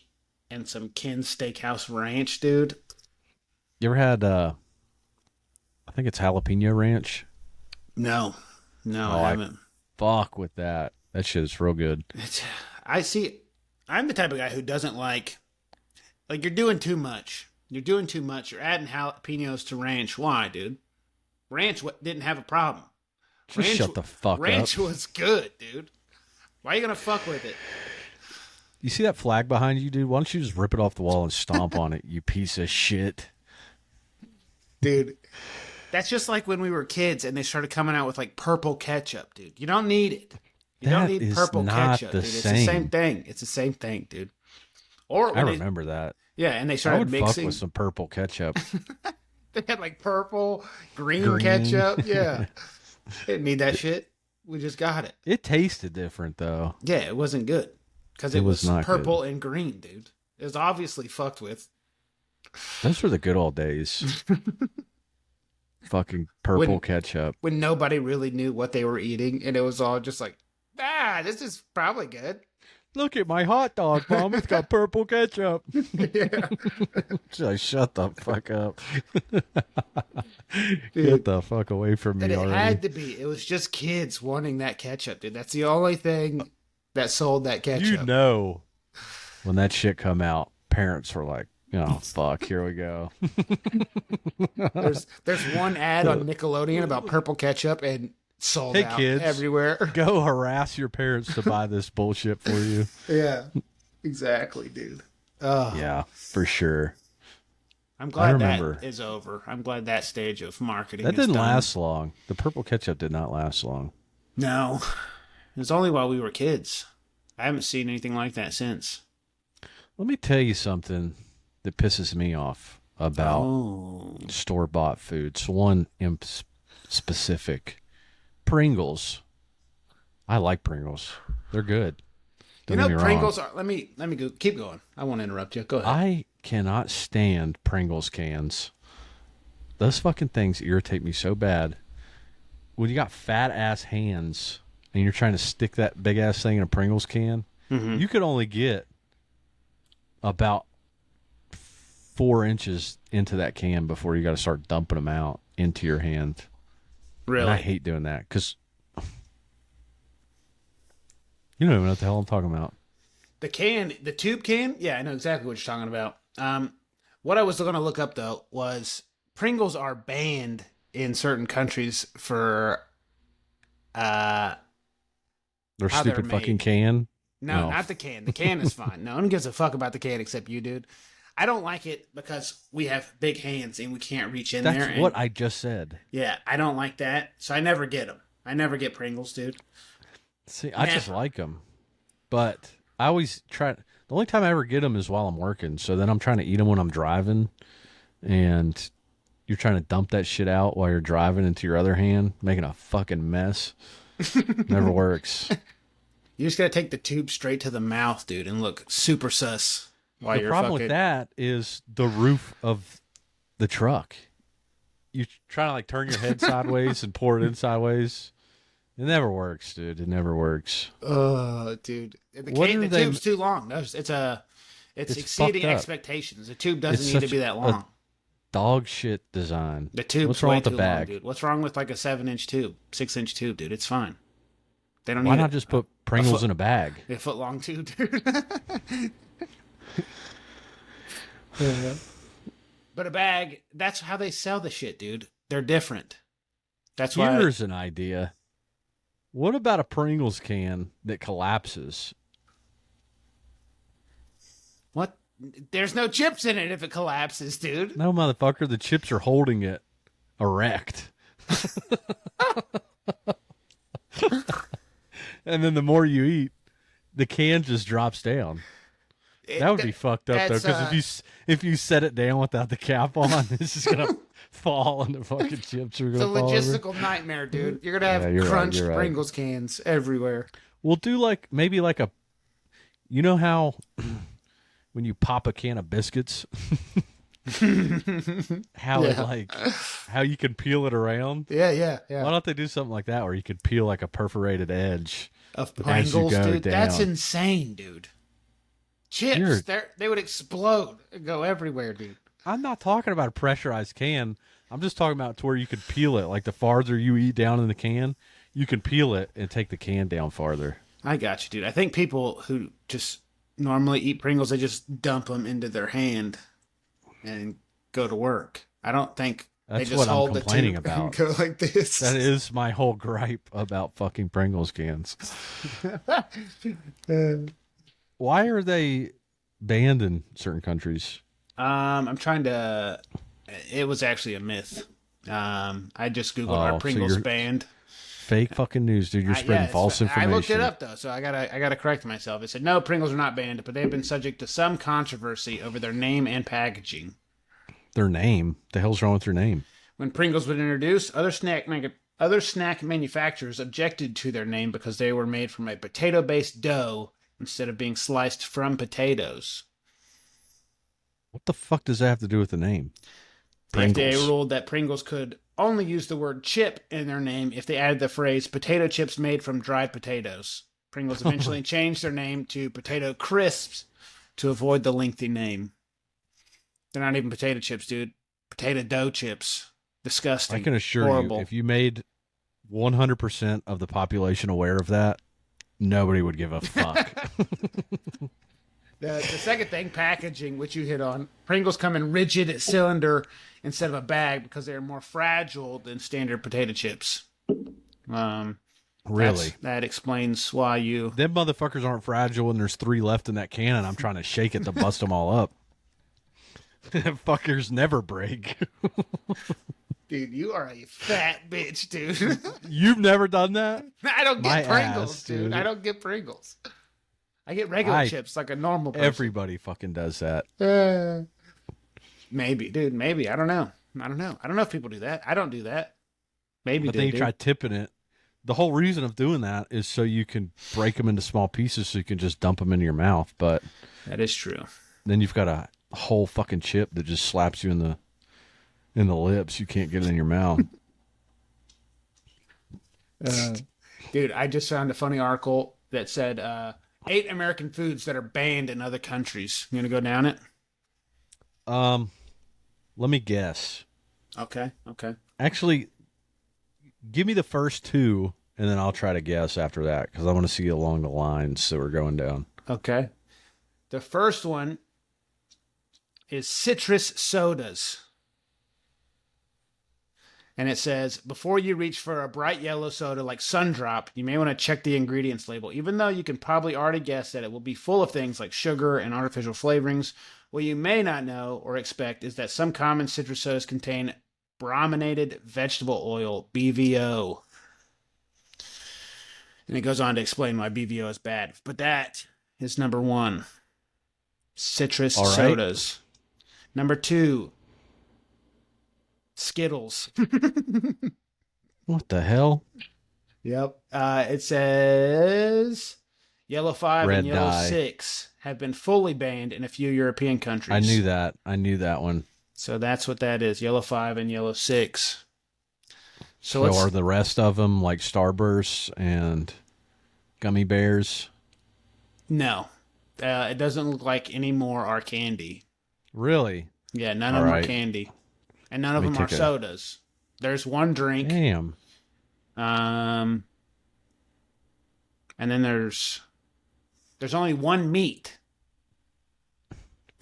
and some Ken's Steakhouse Ranch, dude. You ever had I think it's jalapeno ranch. No, no, I Oh, I haven't. fuck with that. That shit is real good. It's, I see. I'm the type of guy who doesn't like you're doing too much. You're doing too much. You're adding jalapenos to ranch. Why, dude? Ranch didn't have a problem. Just Ranch shut the fuck up. ranch was good, dude. Why are you gonna fuck with it, You see that flag behind you, dude? Why don't you just rip it off the wall and stomp on it, you piece of shit? dude? That's just like when we were kids and they started coming out with like purple ketchup, dude. You don't need it. You don't That need is purple not ketchup, the dude. It's the same same. thing. It's the same thing, dude. Or I when they, remember that. yeah, and they I started would fuck mixing. with some purple ketchup. They had like purple, green Green. ketchup. Yeah, didn't need that shit. We just got it. It tasted different though. Yeah, it wasn't good because It it was was not good. purple and green, dude. It was obviously fucked with. Those were the good old days. Fucking purple when ketchup. when nobody really knew what they were eating, and it was all just like, this is probably good. Look at my hot dog, Mom. It's got purple ketchup. Yeah, Just shut the fuck up. Get dude. the fuck away from And me it already. had to be. It was just kids wanting that ketchup, dude. That's the only thing that sold that ketchup. You know, when that shit come out, parents were like, "Oh fuck, here we go." There's one ad on Nickelodeon about purple ketchup and sold Hey out kids, everywhere. go harass your parents to buy this bullshit for you. Yeah, exactly, dude. Oh, Yeah, for sure. I'm I glad remember. that is over. I'm glad that stage of marketing That is didn't done. last long. The purple ketchup did not last long. No, it was only while we were kids. I haven't seen anything like that since. Let me tell you something that pisses me off about Oh, store-bought foods. One in specific, Pringles. I like Pringles. They're good. Don't get me wrong. Pringles are. Let me go. Keep going. I won't interrupt you. Go ahead. I cannot stand Pringles cans. Those fucking things irritate me so bad. When you got fat ass hands and you're trying to stick that big ass thing in a Pringles can, you could only get about 4 inches into that can before you got to start dumping them out into your hand. Really? And I hate doing that because you don't even know what the hell I'm talking about. The tube can. Yeah, I know exactly what you're talking about. What I was going to look up though was Pringles are banned in certain countries for Their how they're stupid fucking made. can. No, No. not the can. The can is fine. No one gives a fuck about the can except you, dude. I don't like it because we have big hands and we can't reach in there. That's and- what I just said. Yeah, I don't like that, so I never get them. I never get Pringles, dude. See, I just Never. like them, but I always try. The only time I ever get them is while I'm working. So then I'm trying to eat them when I'm driving, and you're trying to dump that shit out while you're driving into your other hand, making a fucking mess. Never works. You just gotta take the tube straight to the mouth, dude, and look super sus while The you're problem fucking. with that is the roof of the truck. You try to like turn your head sideways and pour it in sideways. It never works, dude. It never works. Dude, the What can, are the they- tube's too long. No, it's It's exceeding fucked up. expectations. The tube doesn't It's need to such be that a long. Dog shit design. The tube's What's wrong way with the too bag? long, dude. What's wrong with like a 7-inch tube, 6-inch tube, dude? It's fine. They don't Why need not just put Pringles in a bag? a foot long tube, dude. But a bag, that's how they sell the shit, dude. They're different. That's why. Here's an idea. What about a Pringles can that collapses? What? There's no chips in it if it collapses, dude. No, motherfucker, the chips are holding it erect. And then the more you eat, the can just drops down. That would be fucked up though, that's, because if you set it down without the cap on, it's just gonna fall and the fucking chips are It's a gonna fall over. logistical nightmare, dude. You're gonna have Yeah, you're right, crunched you're right. Pringles cans everywhere. We'll do like maybe like a, you know how when you pop a can of biscuits, how it Yeah. like how you can peel it around. Yeah. Why don't they do something like that where you could peel like a perforated edge? Of as you Pringles, go dude. That's down. insane, dude. Chips, You're- they would explode and go everywhere, dude. I'm not talking about a pressurized can. I'm just talking about to where you could peel it. Like the farther you eat down in the can, you can peel it and take the can down farther. I got you, dude. I think people who just normally eat Pringles, they just dump them into their hand and go to work. I don't think they That's just what I'm hold the complaining tube and about. go like this. That is my whole gripe about fucking Pringles cans. Why are they banned in certain countries? I'm trying to. It was actually a myth. I just googled our Oh, so Pringles you're banned. fake fucking news, dude. You're spreading Yeah, false information. I looked it up though, so I gotta correct myself. It said no, Pringles are not banned, but they've been subject to some controversy over their name and packaging. Their name? The hell's wrong with their name? When Pringles was introduced, other snack manufacturers objected to their name because they were made from a potato-based dough instead of being sliced from potatoes. What the fuck does that have to do with the name? The Pringles. FDA ruled that Pringles could only use the word chip in their name if they added the phrase potato chips made from dried potatoes. Pringles eventually changed their name to Potato Crisps to avoid the lengthy name. They're not even potato chips, dude. Potato dough chips. Disgusting. I can assure Horrible. you, if you made 100% of the population aware of that, nobody would give a fuck. The second thing, packaging, which you hit on. Pringles come in rigid cylinder instead of a bag because they're more fragile than standard potato chips. Really? That explains why you... Them motherfuckers aren't fragile and there's 3 left in that can and I'm trying to shake it to bust them all up. Fuckers never break. Dude, you are a fat bitch, dude. You've never done that? I don't get My Pringles, ass, dude. dude. I don't get Pringles. I get regular chips like a normal person. Everybody fucking does that. Maybe, dude. Maybe. I don't know. I don't know if people do that. I don't do that. Maybe But they then you do. try tipping it. The whole reason of doing that is so you can break them into small pieces so you can just dump them into your mouth. But That is true. then you've got a whole fucking chip that just slaps you in the lips. You can't get it in your mouth. Dude, I just found a funny article that said 8 American foods that are banned in other countries. You gonna go down it? Let me guess. Okay. Actually, give me the first 2, and then I'll try to guess after that because I want to see along the lines that we're going down. Okay. The first one is citrus sodas. And it says, before you reach for a bright yellow soda like Sundrop, you may want to check the ingredients label. Even though you can probably already guess that it will be full of things like sugar and artificial flavorings, what you may not know or expect is that some common citrus sodas contain brominated vegetable oil, BVO. And it goes on to explain why BVO is bad. But that is number 1. Citrus sodas. Number 2, Skittles. What the hell? Yep. It says Yellow 5 Red and Yellow dye. 6 have been fully banned in a few European countries. I knew that. I knew that one. So that's what that is. Yellow 5 and Yellow 6. So So are the rest of them like Starbursts and gummy bears? No. It doesn't look like any more are candy. Really? Yeah, none of them are candy. And none of them are sodas. There's one drink. Damn. And then there's only one meat.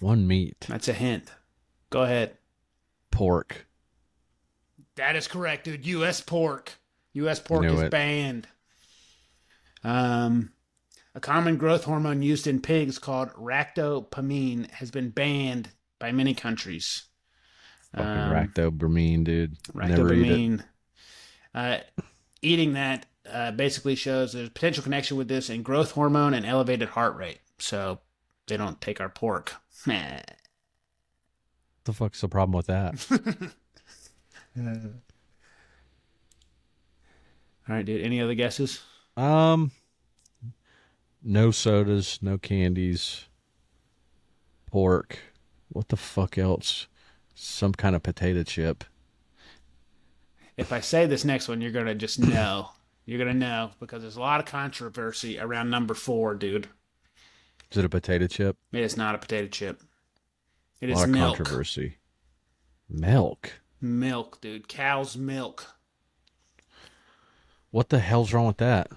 One meat. That's a hint. Go ahead. Pork. That is correct, dude. U.S. pork. U.S. pork Knew is it. banned. A common growth hormone used in pigs called ractopamine has been banned by many countries. Fucking ractopamine, dude. Never eat it. Ractopamine. Eating that basically shows there's a potential connection with this and growth hormone and elevated heart rate. So they don't take our pork. The fuck's the problem with that? All right, dude. Any other guesses? No sodas, no candies, pork. What the fuck else? Some kind of potato chip. If I say this next one, you're going to just know. You're going to know because there's a lot of controversy around number 4, dude. Is it a potato chip? It is not a potato chip. It A is lot of milk. controversy. Milk. Milk, dude. Cow's milk. What the hell's wrong with that?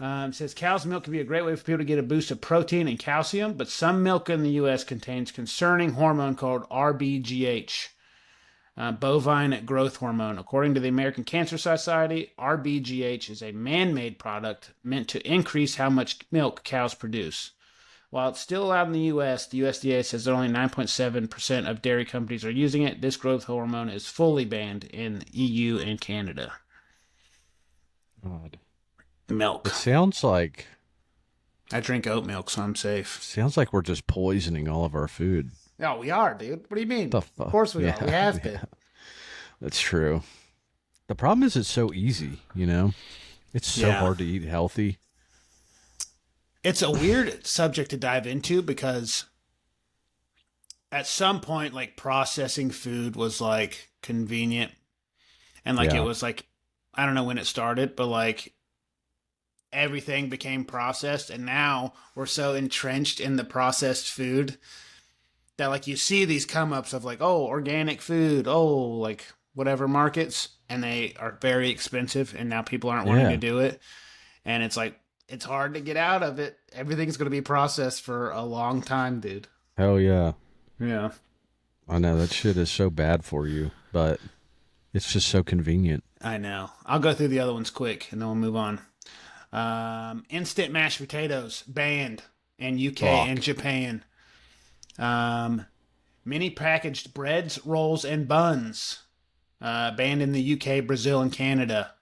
It says cow's milk can be a great way for people to get a boost of protein and calcium, but some milk in the U.S. contains concerning hormone called RBGH, bovine growth hormone. According to the American Cancer Society, RBGH is a man-made product meant to increase how much milk cows produce. While it's still allowed in the U.S., the USDA says that only 9.7% of dairy companies are using it. This growth hormone is fully banned in EU and Canada. God. Milk. It sounds like I drink oat milk, so I'm safe. we're just poisoning all of our food. No, we are, dude. What do you mean? The fuck? Of course we are. We have yeah. been. That's true. The problem is it's so easy, you know? It's so hard to eat healthy. It's a weird subject to dive into because at some point, like, processing food was like convenient. And like it was like, I don't know when it started, but like everything became processed. And now we're so entrenched in the processed food that like you see these come ups of like, oh, organic food, oh, like whatever markets, and they are very expensive. And now people aren't wanting to do it. And it's like, it's hard to get out of it. Everything's going to be processed for a long time, dude. Hell yeah. Yeah. I know that shit is so bad for you, but it's just so convenient. I know. I'll go through the other ones quick and then we'll move on. Instant mashed potatoes banned in UK and Japan. Many packaged breads, rolls, and buns banned in the UK, Brazil, and Canada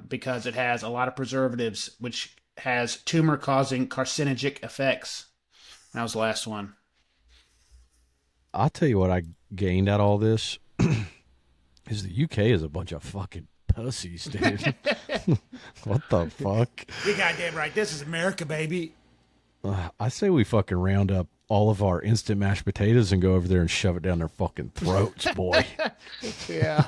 because it has a lot of preservatives, which has tumor-causing carcinogenic effects. That was the last one. I'll tell you what I gained out of all this is the UK is a bunch of fucking pussies, dude. What the fuck? You're goddamn right. This is America, baby. I say we fucking round up all of our instant mashed potatoes and go over there and shove it down their fucking throats, boy. Yeah.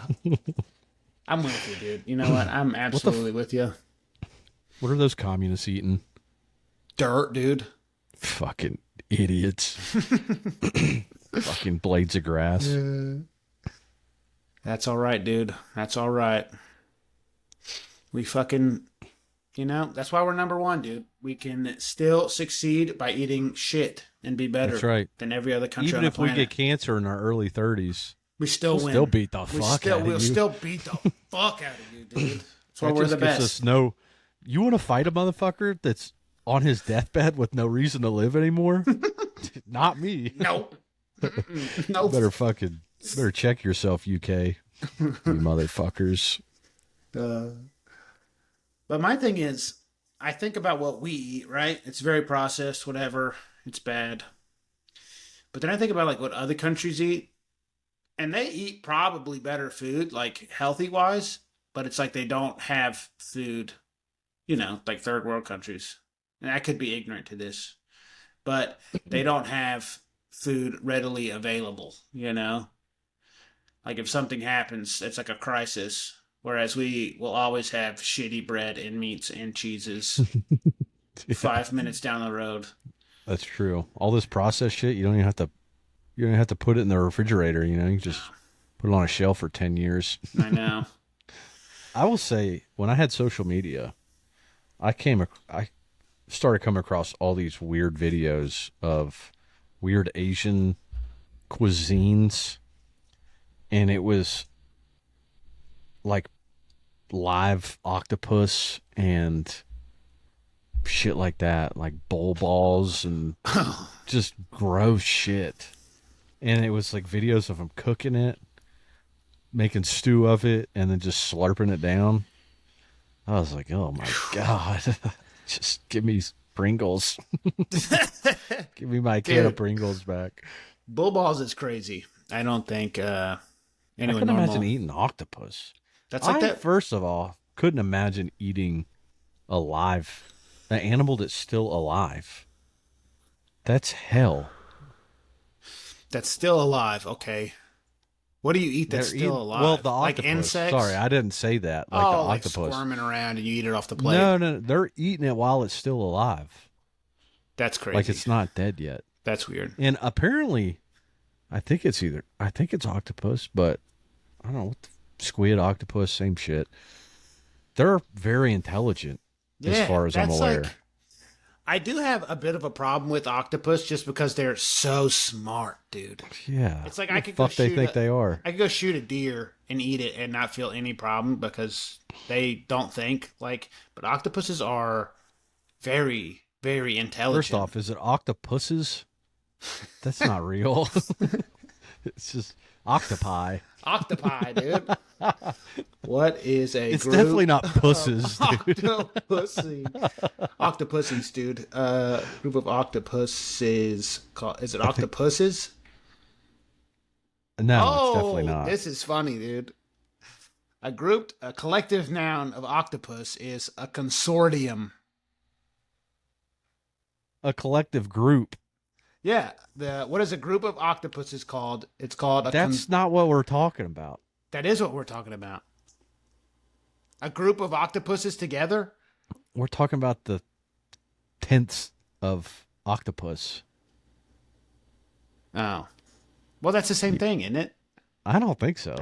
I'm with you, dude. You know what? I'm absolutely with you. What are those communists eating? Dirt, dude. Fucking idiots. Fucking blades of grass. That's all right, dude. That's all right. We fucking, you know, that's why we're number one, dude. We can still succeed by eating shit and be better than every other country on the planet. Even if we get cancer in our early 30s, we still win. Still beat the fuck out of you. We'll still beat the fuck out of you, dude. That's why we're the best. You want to fight a motherfucker that's on his deathbed with no reason to live anymore? Not me. Nope. Nope. Better check yourself, UK. You motherfuckers. But my thing is, I think about what we eat, right? It's very processed, whatever. It's bad. But then I think about like what other countries eat. And they eat probably better food, like healthy-wise. But it's like they don't have food, you know, like third world countries. And I could be ignorant to this. But they don't have food readily available, you know? Like if something happens, it's like a crisis. Whereas we will always have shitty bread and meats and cheeses 5 minutes down the road. That's true. All this processed shit, you don't even have to put it in the refrigerator, you know? You just put it on a shelf for 10 years. I know. I will say, when I had social media, I started coming across all these weird videos of weird Asian cuisines, and it was like live octopus and shit like that, like bowl balls and just gross shit. And it was like videos of them cooking it, making stew of it, and then just slurping it down. I was like, oh my God. Just give me Pringles. Give me my can of Pringles back. Bull balls is crazy. I don't think anyone I couldn't imagine eating octopus. That's like that. First of all, couldn't imagine eating an animal that's still alive. That's hell. That's still alive. Okay. What do you eat that's still alive? Well, the octopus. Like insects? Sorry, I didn't say that. Like the octopus. Like squirming around and you eat it off the plate. No, they're eating it while it's still alive. That's crazy. Like it's not dead yet. That's weird. And apparently, I think it's octopus, but I don't know what squid, octopus, same shit. They're very intelligent as Yeah, far as I'm that's aware. like I do have a bit of a problem with octopus just because they're so smart, dude. Yeah. It's like Who the fuck they think they are? I could go shoot a deer and eat it and not feel any problem because they don't think like. But octopuses are very, very First intelligent. off, is it octopuses? That's not real. It's just octopi. Octopi, dude. What is a It's group definitely not of pusses, dude. octopussy? Octopussies, dude. Group of octopuses. Is it I think octopuses? no, it's definitely Oh, not. this is funny, dude. A collective noun of octopus is a consortium. A collective group. Yeah, what is a group of octopuses called? It's called That's not what we're talking about. that is what we're talking about. A group of octopuses together? We're talking about the tenths of octopus. Oh. Well, that's the same thing, isn't it? I don't think so.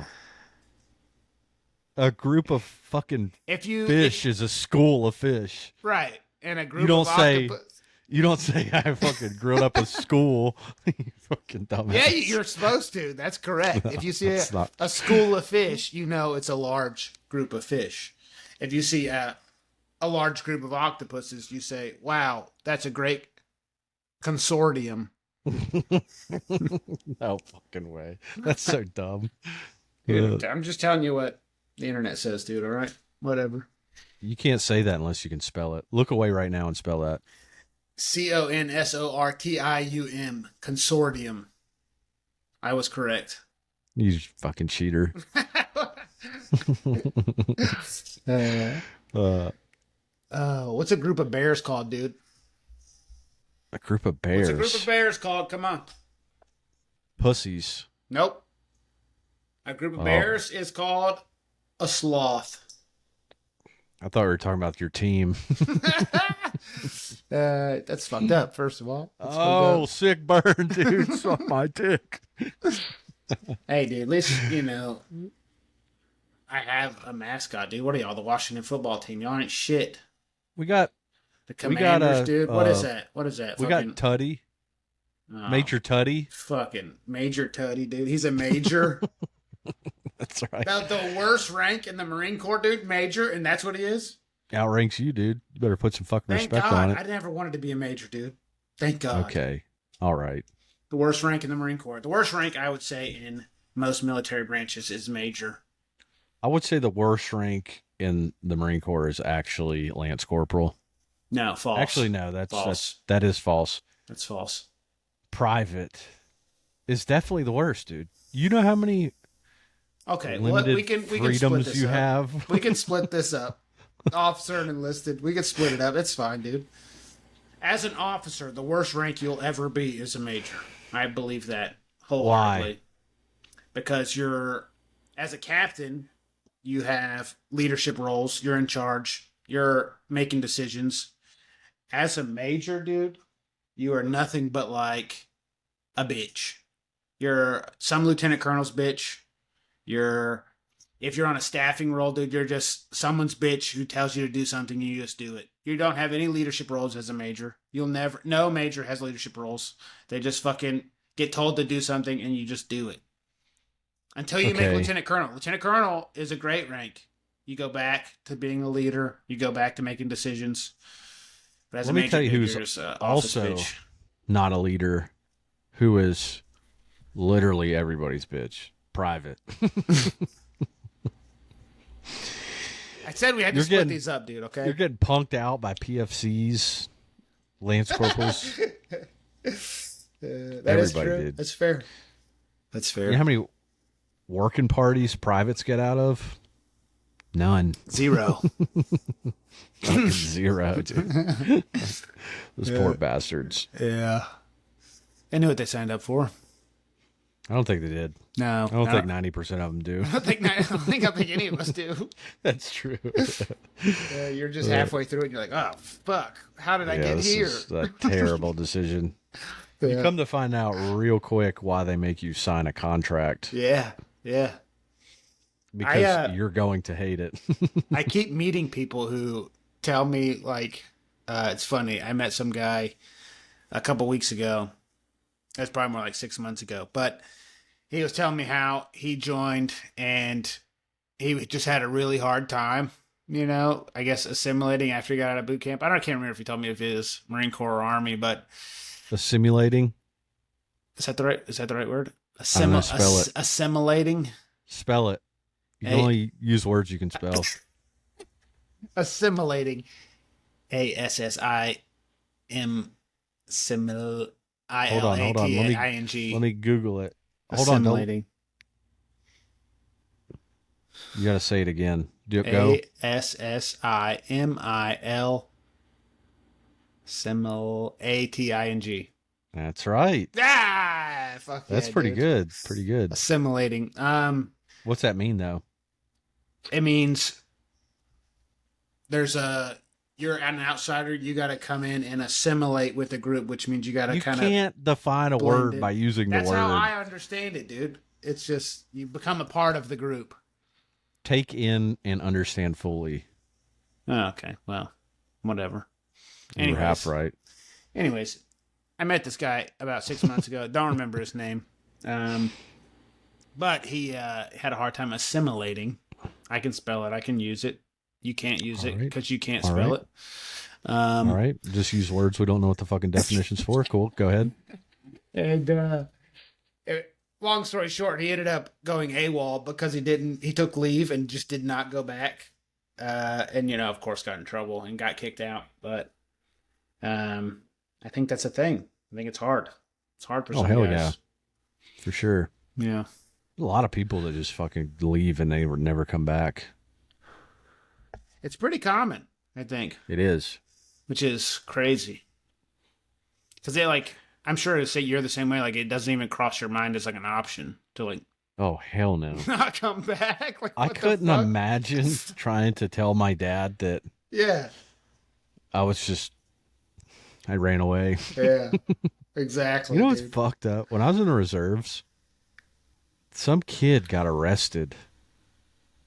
A group of fucking If you fish is a school of fish. right, and a You group don't of say octopus. you don't say I fucking grew up a school. You fucking dumbass. Yeah, you're supposed to. That's correct. If you see that's not. a school of fish, you know it's a large group of fish. If you see a large group of octopuses, you say, "Wow, that's a great consortium." No fucking way. That's so dumb. Dude, I'm just telling you what the internet says, dude. All right, whatever. You can't say that unless you can spell it. Look away right now and spell that. consortium. Consortium. I was correct. You fucking cheater. uh, What's a group of bears called, dude? a group of What's a bears. group of bears called? Come on. Pussies. Nope. A group of Oh. bears is called a sloth. I thought we were talking about your team. That's fucked up, first of all. That's fucked Oh, up. sick burn, dude. Suck my dick. Hey, dude, at least, I have a mascot, dude. What are y'all, the Washington football team? Y'all ain't shit. We got The We got, Commanders, dude. What is that? What is that? we got Tuddy, oh, Major Tuddy. fucking Major Tuddy, dude. He's a major. That's right. The worst rank in the Marine Corps, dude. Major, and that's what he is? Outranks you, dude. You better put some fucking Thank respect God. on it. I never wanted to be a major, dude. Thank God. Okay. All right. The worst rank in the Marine Corps. The worst rank, I would say, in most military branches is major. I would say the worst rank in the Marine Corps is actually Lance Corporal. No, false. Actually, no, False. that is false. That's false. Private is definitely the worst, dude. You know how many Okay, well, limited we can split freedoms this you up. have? We can split this up. Officer and enlisted. We can split it up. It's fine, dude. As an officer, the worst rank you'll ever be is a major. I believe that wholeheartedly. Why? Because as a captain, you have leadership roles. You're in charge. You're making decisions. As a major, dude, you are nothing but like a bitch. You're some lieutenant colonel's bitch. If you're on a staffing role, dude, you're just someone's bitch who tells you to do something and you just do it. You don't have any leadership roles as a major. No major has leadership roles. They just fucking get told to do something and you just do it. Until you make Okay. lieutenant colonel. Lieutenant colonel is a great rank. You go back to being a leader. You go back to making decisions. But as Let a me major, tell you dude, who's you're just a office also bitch. not a leader, who is literally everybody's bitch. Private. I said we had to You're split getting- these up, dude, okay? You're getting punked out by PFCs, Lance Corporals. That is Everybody true. did. That's fair. That's fair. You know how many working parties privates get out of? None. Zero. Fucking zero, dude. Those poor bastards. Yeah. They knew what they signed up for. I don't think they did. No. I don't think 90% of them do. I don't think any of us do. That's true. You're just halfway through it and you're like, oh, fuck. How did I get this here? is a terrible decision. You Yeah. come to find out real quick why they make you sign a contract Yeah. Yeah. I because you're going to hate it. I keep meeting people who tell me like it's funny. I met some guy a couple weeks ago. That's probably more like 6 months ago. But he was telling me how he joined and he just had a really hard time, I guess assimilating after he got out of boot camp. Can't remember if he told me if it was Marine Corps or Army, but Assimilating. is that the right word? I don't know. Spell it. Assimilating. Spell it. You can only use words you can spell. Assimilating. ASSIM simil Hold on. ILATING. Let me Google it. Hold on. Assimilating. You got to say it again. Go. ASSIMIL simil ATING. That's right. Ah, fuck That's yeah, pretty dude. good. Pretty good. Assimilating. What's that mean though? It means you're an outsider. You got to come in and assimilate with the group, which means you got to You kind of. can't define a word in. by using the That's word. how I understand it, dude. It's just you become a part of the group. Take in and understand fully. Oh, okay. Well, whatever. You're half right. Anyways, I met this guy about 6 months ago. Don't remember his name. But he had a hard time assimilating. I can spell it. I can use it. You can't use it because you can't spell it. All right. Just use words we don't know what the fucking definition's for. Cool. Go ahead. And long story short, he ended up going AWOL because he took leave and just did not go back. And, of course, got in trouble and got kicked out. But I think that's a thing. I think it's hard. It's hard for some guys. Yeah. For sure. Yeah. A lot of people that just fucking leave and they never come back. It's pretty common, I think. It is. Which is crazy. Because I'm sure to say you're the same way, it doesn't even cross your mind as an option to oh, hell no. not come back. I couldn't imagine trying to tell my dad that I ran away. Yeah, exactly. You know what's fucked up? When I was in the reserves, some kid got arrested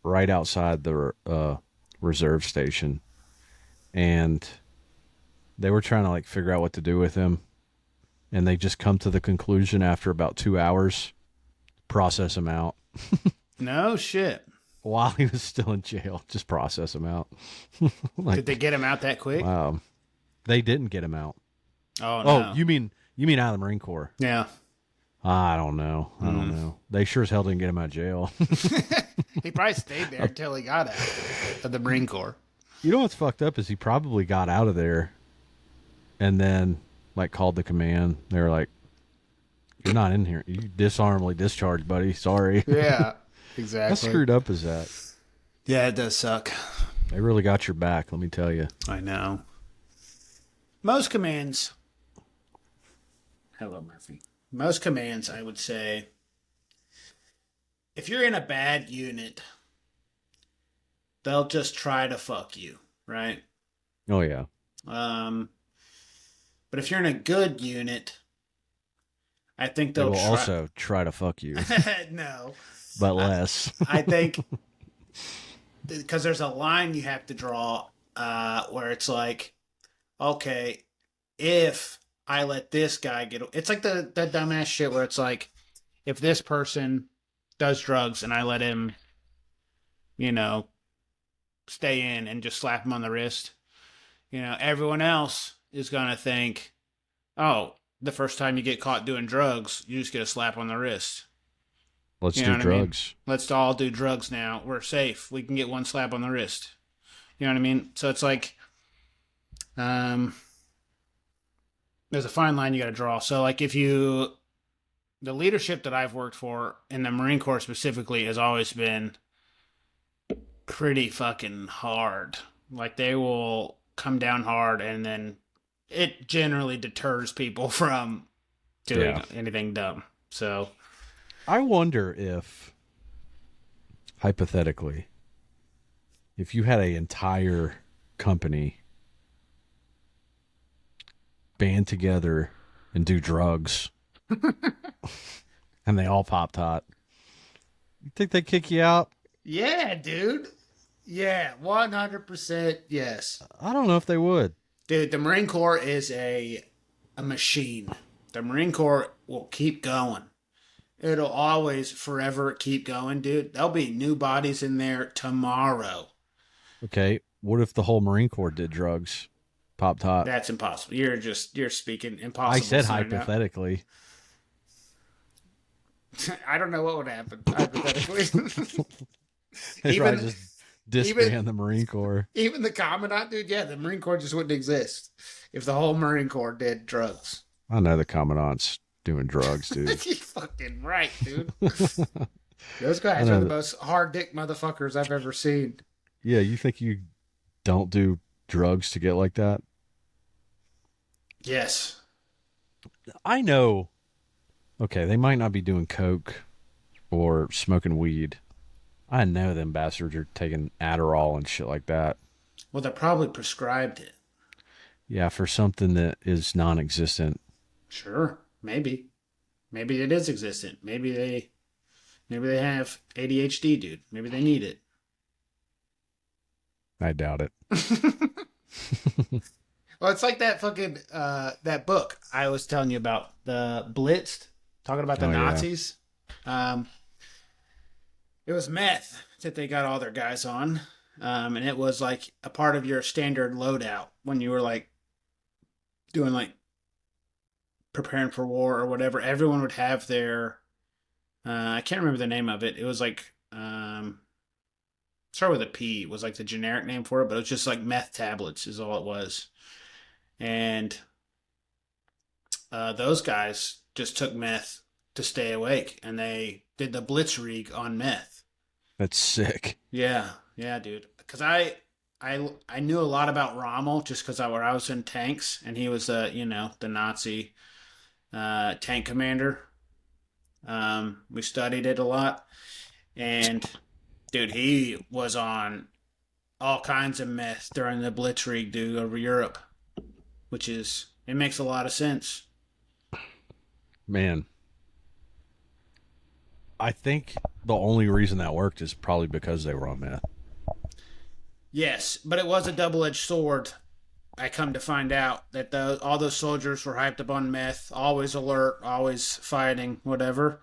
right outside the reserve station, and they were trying to figure out what to do with him, and they just come to the conclusion after about 2 hours, process him out. No shit. While he was still in jail, just process him out. Did they get him out that quick? They didn't get him out. Oh no. Oh, you mean out of the Marine Corps? Yeah. I don't know. They sure as hell didn't get him out of jail. He probably stayed there until he got out of the Marine Corps. You know what's fucked up is he probably got out of there and then called the command. They were like, "You're not in here. You dishonorably discharged, buddy. Sorry." Yeah, exactly. How screwed up is that? Yeah, it does suck. They really got your back, let me tell you. I know. Most commands. Hello, Murphy. Most commands, I would say, if you're in a bad unit, they'll just try to fuck you, right? Oh, yeah. But if you're in a good unit, I think they will also try to fuck you. No. But less. I think because there's a line you have to draw where it's okay, if I let this guy it's like the dumbass shit where it's if this person does drugs and I let him, stay in and just slap him on the wrist, everyone else is going to think, oh, the first time you get caught doing drugs, you just get a slap on the wrist. Let's do drugs. Let's all do drugs now. We're safe. We can get one slap on the wrist. You know what I mean? So it's there's a fine line you got to draw. So the leadership that I've worked for in the Marine Corps specifically has always been pretty fucking hard. They will come down hard, and then it generally deters people from doing anything dumb. So I wonder if, hypothetically, if you had an entire company band together and do drugs, and they all popped hot. You think they kick you out? Yeah, dude. Yeah, 100% yes. I don't know if they would. Dude, the Marine Corps is a machine. The Marine Corps will keep going. It'll always forever keep going, dude. There'll be new bodies in there tomorrow. Okay, what if the whole Marine Corps did drugs, popped hot? That's impossible. You're speaking impossible. I said scenario. hypothetically. I don't know what would happen hypothetically. They even probably just disband the Marine Corps. even the commandant, dude. Yeah, the Marine Corps just wouldn't exist if the whole Marine Corps did drugs. I know the commandant's doing drugs, dude. You're fucking right, dude. Those guys are the most hard dick motherfuckers I've ever seen. Yeah, you think you don't do drugs to get like that? Yes. I know. Okay, they might not be doing coke or smoking weed. I know them bastards are taking Adderall and shit like that. Well, they probably prescribed it. Yeah, for something that is non-existent. Sure, maybe. Maybe it is existent. Maybe they have ADHD, dude. Maybe they need it. I doubt it. Well, it's like that fucking that book I was telling you about, the Blitzed, talking about the Nazis. Yeah. It was meth that they got all their guys on, and it was like a part of your standard loadout when you were like doing like preparing for war or whatever. Everyone would have their I can't remember the name of it. It was like start with a P was like the generic name for it, but it was just like meth tablets is all it was. And those guys just took meth to stay awake, and they did the blitzkrieg on meth. That's sick. Yeah, dude. Because I knew a lot about Rommel just because I was in tanks, and he was the Nazi tank commander. We studied it a lot, and dude, he was on all kinds of meth during the blitzkrieg, dude, over Europe, which is it makes a lot of sense. Man, I think the only reason that worked is probably because they were on meth. Yes, but it was a double-edged sword. I come to find out that all those soldiers were hyped up on meth, always alert, always fighting, whatever.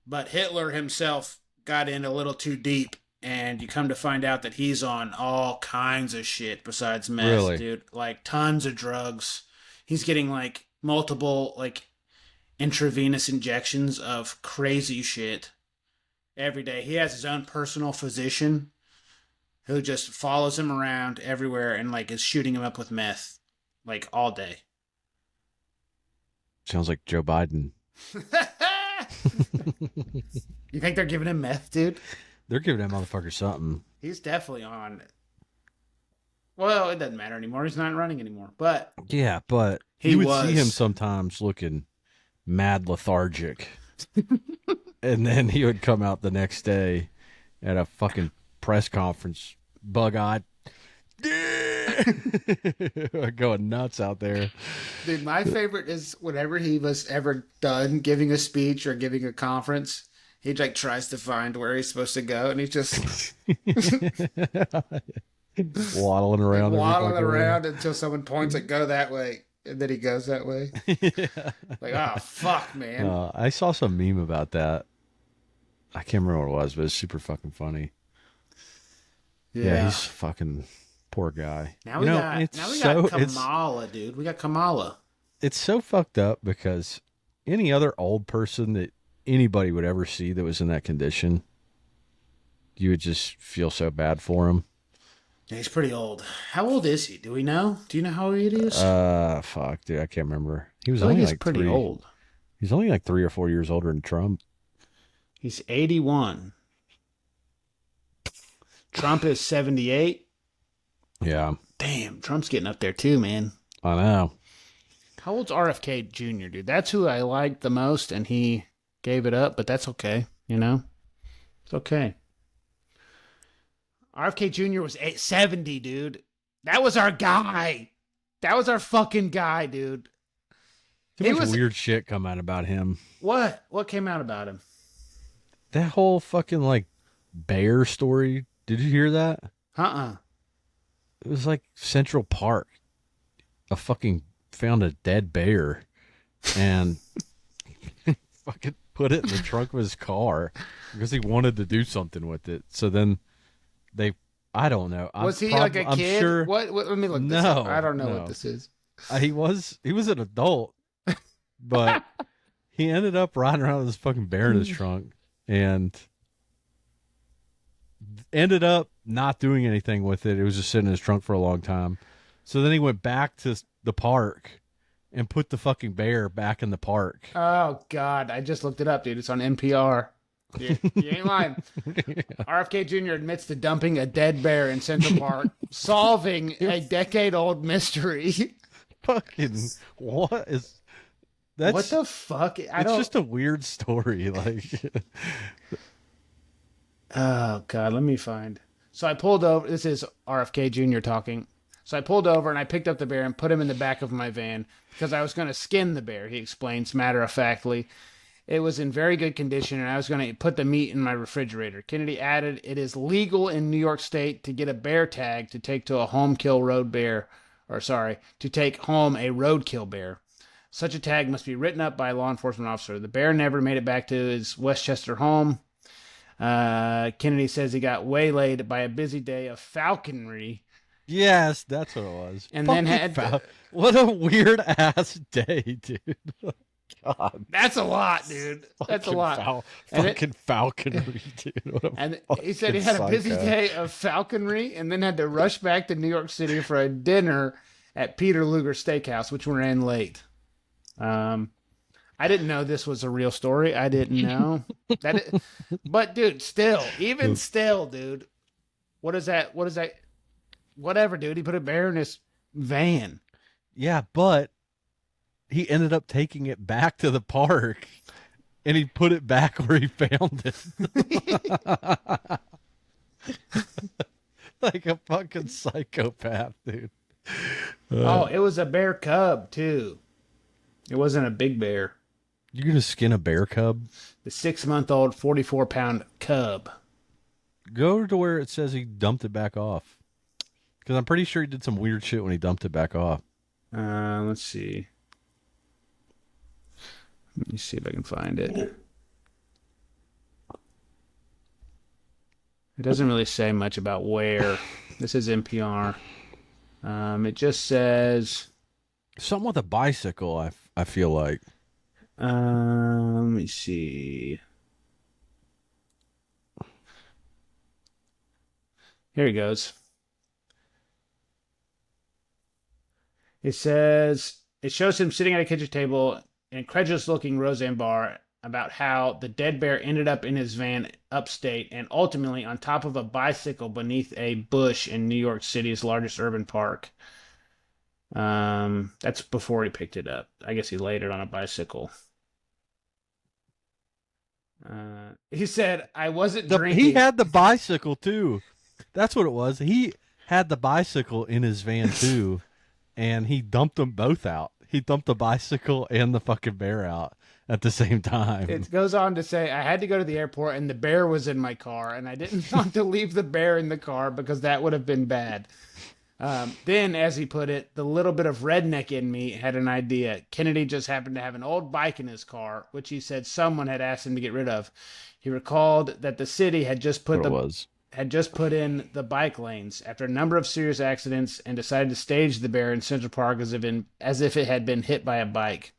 But Hitler himself got in a little too deep, and you come to find out that he's on all kinds of shit besides meth, really? Dude. Like tons of drugs. He's getting like multiple like intravenous injections of crazy shit every day. He has his own personal physician who just follows him around everywhere and like is shooting him up with meth like all day. Sounds like Joe Biden. You think they're giving him meth, dude? They're giving that motherfucker something. He's definitely on. Well, it doesn't matter anymore. He's not running anymore. But yeah, but you would see him sometimes looking mad lethargic. And then he would come out the next day at a fucking press conference, bug-eyed, going nuts out there. Dude, my favorite is whenever he was ever done giving a speech or giving a conference, he like tries to find where he's supposed to go, and he's just waddling around until someone points like, go that way. And then he goes that way. Yeah. Like, oh, fuck, man. I saw some meme about that. I can't remember what it was, but it's super fucking funny. Yeah, he's fucking poor guy. Now we got Kamala, dude. We got Kamala. It's so fucked up because any other old person that anybody would ever see that was in that condition, you would just feel so bad for him. Yeah, he's pretty old. How old is he? Do we know? Do you know how old he is? Fuck, dude, I can't remember. He was only like pretty old. He's only like 3 or 4 years older than Trump. He's 81. Trump is 78. Yeah. Damn, Trump's getting up there too, man. I know. How old's RFK Jr., dude? That's who I liked the most, and he gave it up, but that's okay, you know? It's okay. RFK Jr. was 70, dude. That was our guy. That was our fucking guy, dude. Too He much was weird shit come out about him. what? What came out about him? That whole fucking like bear story. Did you hear that? Uh-uh. It was like Central Park. A fucking found a dead bear and fucking put it in the trunk of his car because he wanted to do something with it. So then they, I don't know. Was he like a I'm kid? sure. What? Let me look this up. I No, don't know what no. this is. He was an adult, but he ended up riding around with this fucking bear in his trunk and ended up not doing anything with it. It was just sitting in his trunk for a long time. So then he went back to the park and put the fucking bear back in the park. Oh God, I just looked it up, dude. It's on NPR. You ain't lying. RFK Jr. admits to dumping a dead bear in Central Park, solving a decade-old mystery. Fucking what is that's What the fuck? it's just a weird story. Like Oh God, let me find. So I pulled over. This is RFK Jr. talking. So I pulled over and I picked up the bear and put him in the back of my van because I was going to skin the bear. He explains matter of factly. It was in very good condition, and I was going to put the meat in my refrigerator. Kennedy added, "It is legal in New York State to get a bear tag to take to a home kill road bear, to take home a roadkill bear. Such a tag must be written up by a law enforcement officer. The bear never made it back to his Westchester home. Kennedy says he got waylaid by a busy day of falconry." yes, that's what it was. And Fucking then had what a weird ass day, dude. God. That's a lot, dude. That's a lot. Fucking falconry, dude. What And he said he had a busy day of falconry and then had to rush back to New York City for a dinner at Peter Luger Steakhouse, which we're in late. I didn't know this was a real story. I didn't know but dude, even still, dude, what is that? Whatever, dude. He put a bear in his van. Yeah, but he ended up taking it back to the park and he put it back where he found it. Like a fucking psychopath, dude. Oh, it was a bear cub, too. It wasn't a big bear. You're going to skin a bear cub? The 6-month-old, 44-pound cub. Go to where it says he dumped it back off. Because I'm pretty sure he did some weird shit when he dumped it back off. Let's see. Let me see if I can find it. It doesn't really say much about where. This is NPR. It just says something with a bicycle. I feel like. Let me see. Here he goes. It says it shows him sitting at a kitchen table, an incredulous-looking Roseanne Barr, about how the dead bear ended up in his van upstate and ultimately on top of a bicycle beneath a bush in New York City's largest urban park. That's before he picked it up. I guess he laid it on a bicycle. He said, "I wasn't drinking." He had the bicycle too. That's what it was. He had the bicycle in his van too, and he dumped them both out. He dumped the bicycle and the fucking bear out at the same time. It goes on to say, "I had to go to the airport and the bear was in my car, and I didn't want to leave the bear in the car because that would have been bad." Then, as he put it, the little bit of redneck in me had an idea. Kennedy just happened to have an old bike in his car, which he said someone had asked him to get rid of. He recalled that the city had just put in the bike lanes after a number of serious accidents and decided to stage the bear in Central Park as if it had been hit by a bike.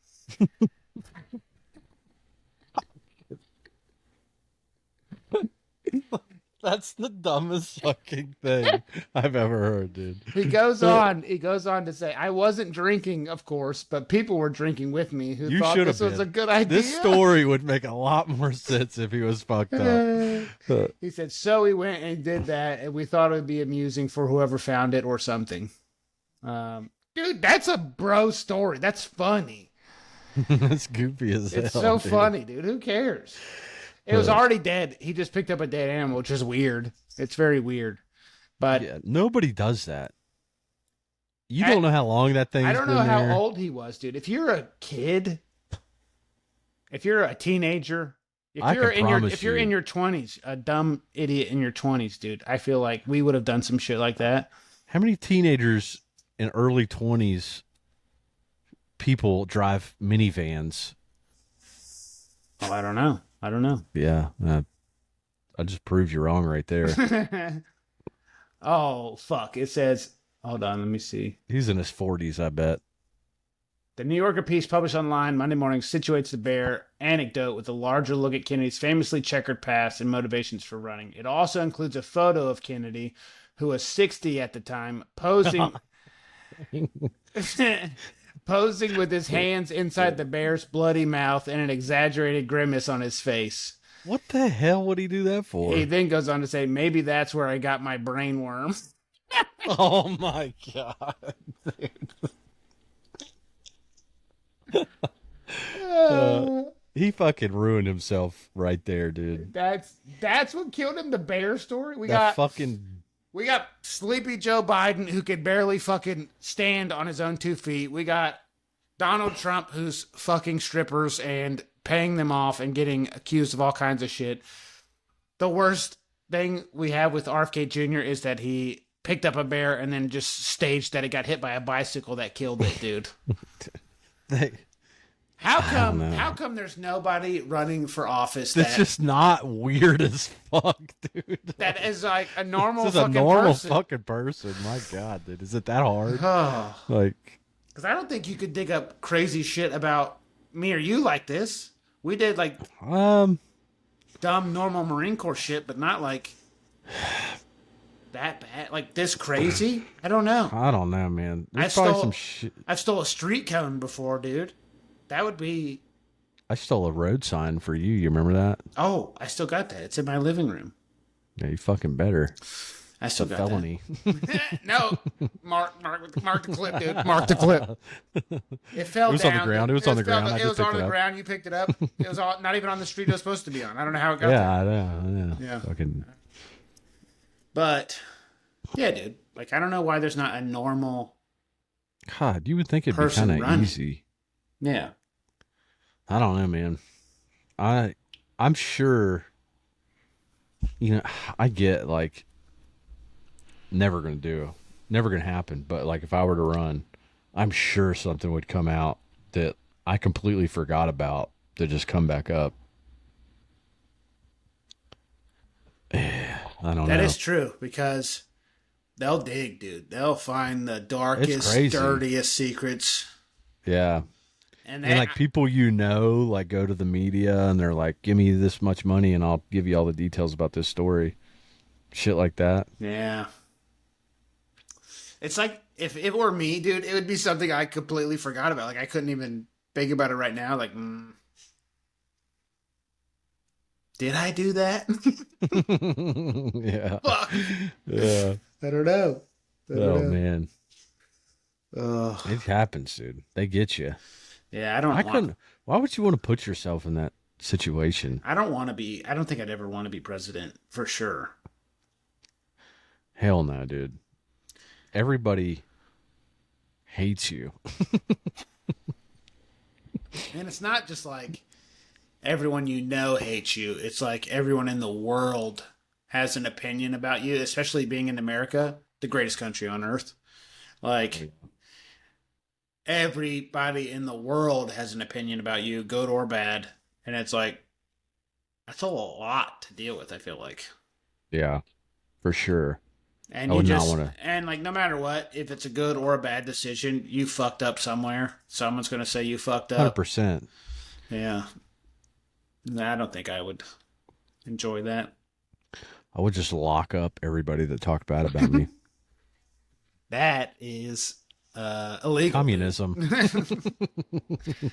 That's the dumbest fucking thing I've ever heard, dude. He goes on to say, "I wasn't drinking, of course, but people were drinking with me who thought this was a good idea." This story would make a lot more sense if he was fucked up. He said, "So we went and did that, and we thought it would be amusing for whoever found it or something." Dude, that's a bro story. That's funny. That's goofy as hell. It's so dude. funny, dude. Who cares? It was already dead. He just picked up a dead animal, which is weird. It's very weird. But yeah, nobody does that. You don't know how long that thing's I don't know been how there. old he was, dude. If you're a kid, if you're a teenager, I can promise if you're in your 20s, a dumb idiot in your 20s, dude, I feel like we would have done some shit like that. How many teenagers in early 20s people drive minivans? Oh, I don't know. I don't know. Yeah, I just proved you wrong right there. Oh, fuck. It says, hold on, let me see. He's in his 40s, I bet. The New Yorker piece published online Monday morning situates the bear anecdote with a larger look at Kennedy's famously checkered past and motivations for running. It also includes a photo of Kennedy, who was 60 at the time, posing posing with his hands inside the bear's bloody mouth and an exaggerated grimace on his face. What the hell would he do that for? He then goes on to say, maybe that's where I got my brain worm. Oh my god. He fucking ruined himself right there, dude. That's what killed him, the bear story. We That got Sleepy Joe Biden, who could barely fucking stand on his own 2 feet. We got Donald Trump, who's fucking strippers and paying them off and getting accused of all kinds of shit. The worst thing we have with RFK Jr. is that he picked up a bear and then just staged that it got hit by a bicycle that killed it, dude. How come there's nobody running for office that's just not weird as fuck, dude? That is like a normal this is fucking a normal person. fucking person. My god, dude. Is it that hard? Like, because I don't think you could dig up crazy shit about me or you like this. We did like dumb normal Marine Corps shit, but not like that bad. Like this crazy? I don't know. I don't know, man. There's probably some shit. I've stole a street cone before, dude. That would be. I stole a road sign for you. You remember that? Oh, I still got that. It's in my living room. Yeah, you fucking better. I still got felony. That. No, mark the clip, dude. Mark the clip. It fell down. It was on the ground. It was on the ground. It was on the ground. You picked it up. It was not even on the street it was supposed to be on. I don't know how it got there. I know. Yeah. Fucking. But yeah, dude. Like I don't know why there's not a normal. God, you would think it'd be kind of easy. Yeah. I don't know, man. I'm sure. You know, I get like. Never gonna happen. But like, if I were to run, I'm sure something would come out that I completely forgot about that just come back up. I don't know. That is true because they'll dig, dude. They'll find the darkest, dirtiest secrets. Yeah. And like people like go to the media and they're like, give me this much money and I'll give you all the details about this story. Shit like that. Yeah. It's like, if it were me, dude, it would be something I completely forgot about. Like, I couldn't even think about it right now. Like, did I do that? Yeah. Fuck. Yeah. I don't know. Man. It happens, dude. They get you. Yeah, why would you want to put yourself in that situation? I don't think I'd ever want to be president, for sure. Hell no, dude. Everybody hates you. And it's not just like everyone you know hates you. It's like everyone in the world has an opinion about you, especially being in America, the greatest country on earth. Like, everybody in the world has an opinion about you, good or bad. And it's like, that's a lot to deal with, I feel like. Yeah, for sure. And and like, no matter what, if it's a good or a bad decision, you fucked up somewhere. Someone's going to say you fucked up. 100%. Yeah. I don't think I would enjoy that. I would just lock up everybody that talked bad about me. That is illegal. Communism.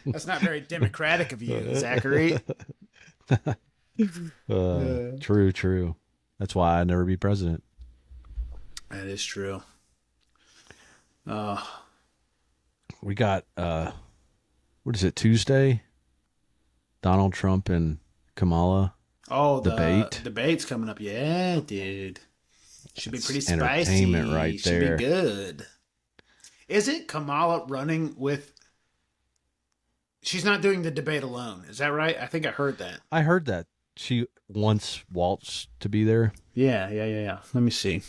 That's not very democratic of you, Zachary. True. That's why I'd never be president. That is true. We got, what is it, Tuesday? Donald Trump and Kamala. Oh, debate. Debate's coming up. Yeah, dude. Should be pretty spicy. Entertainment right there. Should be good. Isn't Kamala running with? She's not doing the debate alone. Is that right? I think I heard that. I heard that she wants Waltz to be there. Yeah. Let me see.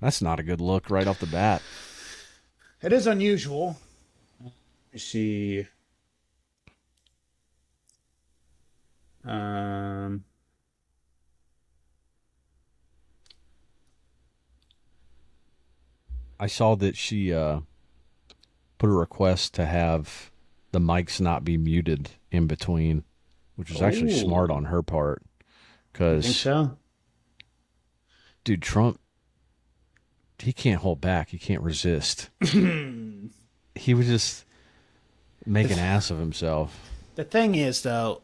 That's not a good look right off the bat. It is unusual. Let me see. Um, I saw that she put a request to have the mics not be muted in between, which was actually smart on her part. I think Because, so. dude, Trump, he can't hold back. He can't resist. He would just make an ass of himself. The thing is, though,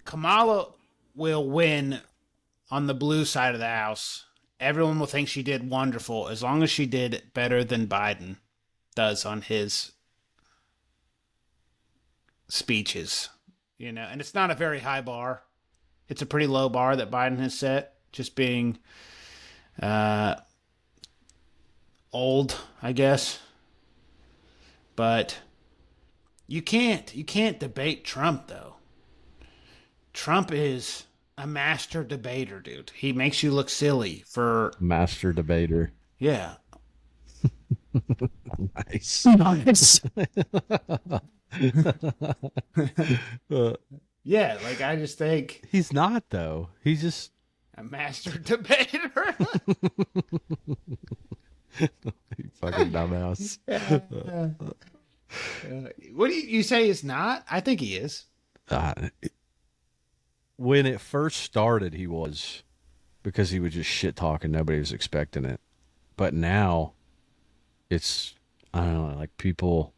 Kamala will win on the blue side of the house. Everyone will think she did wonderful as long as she did better than Biden does on his speeches. And it's not a very high bar. It's a pretty low bar that Biden has set, just being old, I guess. But you can't debate Trump, though. Trump is a master debater, dude. He makes you look silly for Master debater. yeah. Nice. Nice. Yeah, like I just think He's not, though. He's just a master debater. you fucking dumbass. What do you say is not? I think he is. When it first started, he was, because he was just shit talking. Nobody was expecting it. But now, it's, I don't know, like people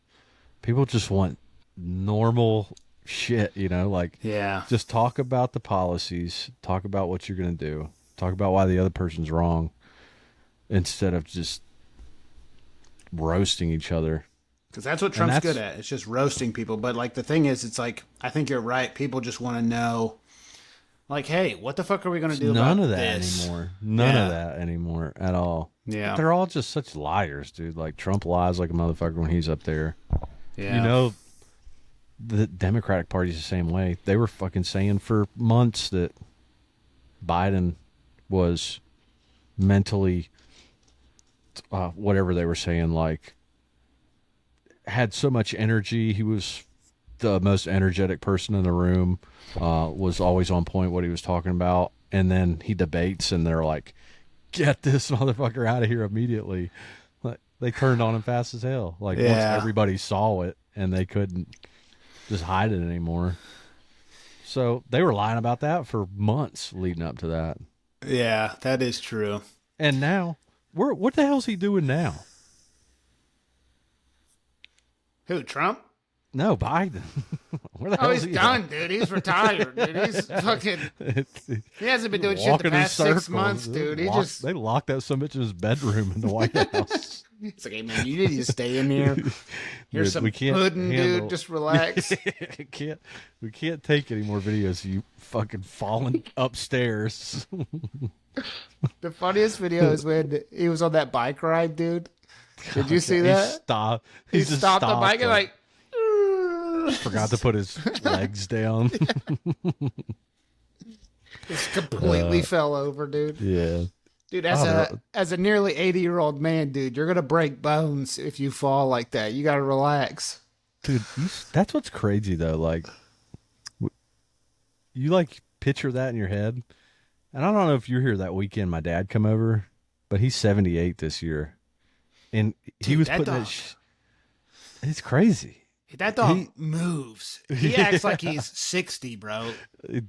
just want normal shit, like Yeah. just talk about the policies, talk about what you're going to do, talk about why the other person's wrong, instead of just roasting each other. Because that's what Trump's good at. It's just roasting people. But like the thing is, it's like I think you're right. People just want to know, like, hey, what the fuck are we going to do about this? None of that anymore at all. Yeah. They're all just such liars, dude. Like Trump lies like a motherfucker when he's up there. Yeah. The Democratic Party's the same way. They were fucking saying for months that Biden was mentally, whatever they were saying, like, had so much energy. He was the most energetic person in the room, was always on point what he was talking about. And then he debates and they're like, get this motherfucker out of here immediately. Like, they turned on him fast as hell. Like, once everybody saw it and they couldn't just hide it anymore. So they were lying about that for months leading up to that. Yeah, that is true. And now, what the hell's he doing now? Who, Trump? No, Biden. Where the hell he's done, dude. He's retired, dude. He's fucking. He hasn't been doing shit the past 6 months, dude. They locked that son bitch in his bedroom in the White House. It's like, hey man, you need to stay in here. Here's some pudding, dude. Just relax. We can't take any more videos of you fucking falling upstairs. The funniest video is when he was on that bike ride, dude. Did you see that? He stopped the bike and like forgot to put his legs down. Just completely fell over, dude. Yeah. Dude, as a nearly 80-year-old man, dude, you're gonna break bones if you fall like that. You gotta relax. Dude, that's what's crazy though. Like, you like picture that in your head. And I don't know if you're here that weekend. My dad come over, but he's 78 this year. And he was putting that. It's crazy. That dog moves. He acts like he's 60, bro.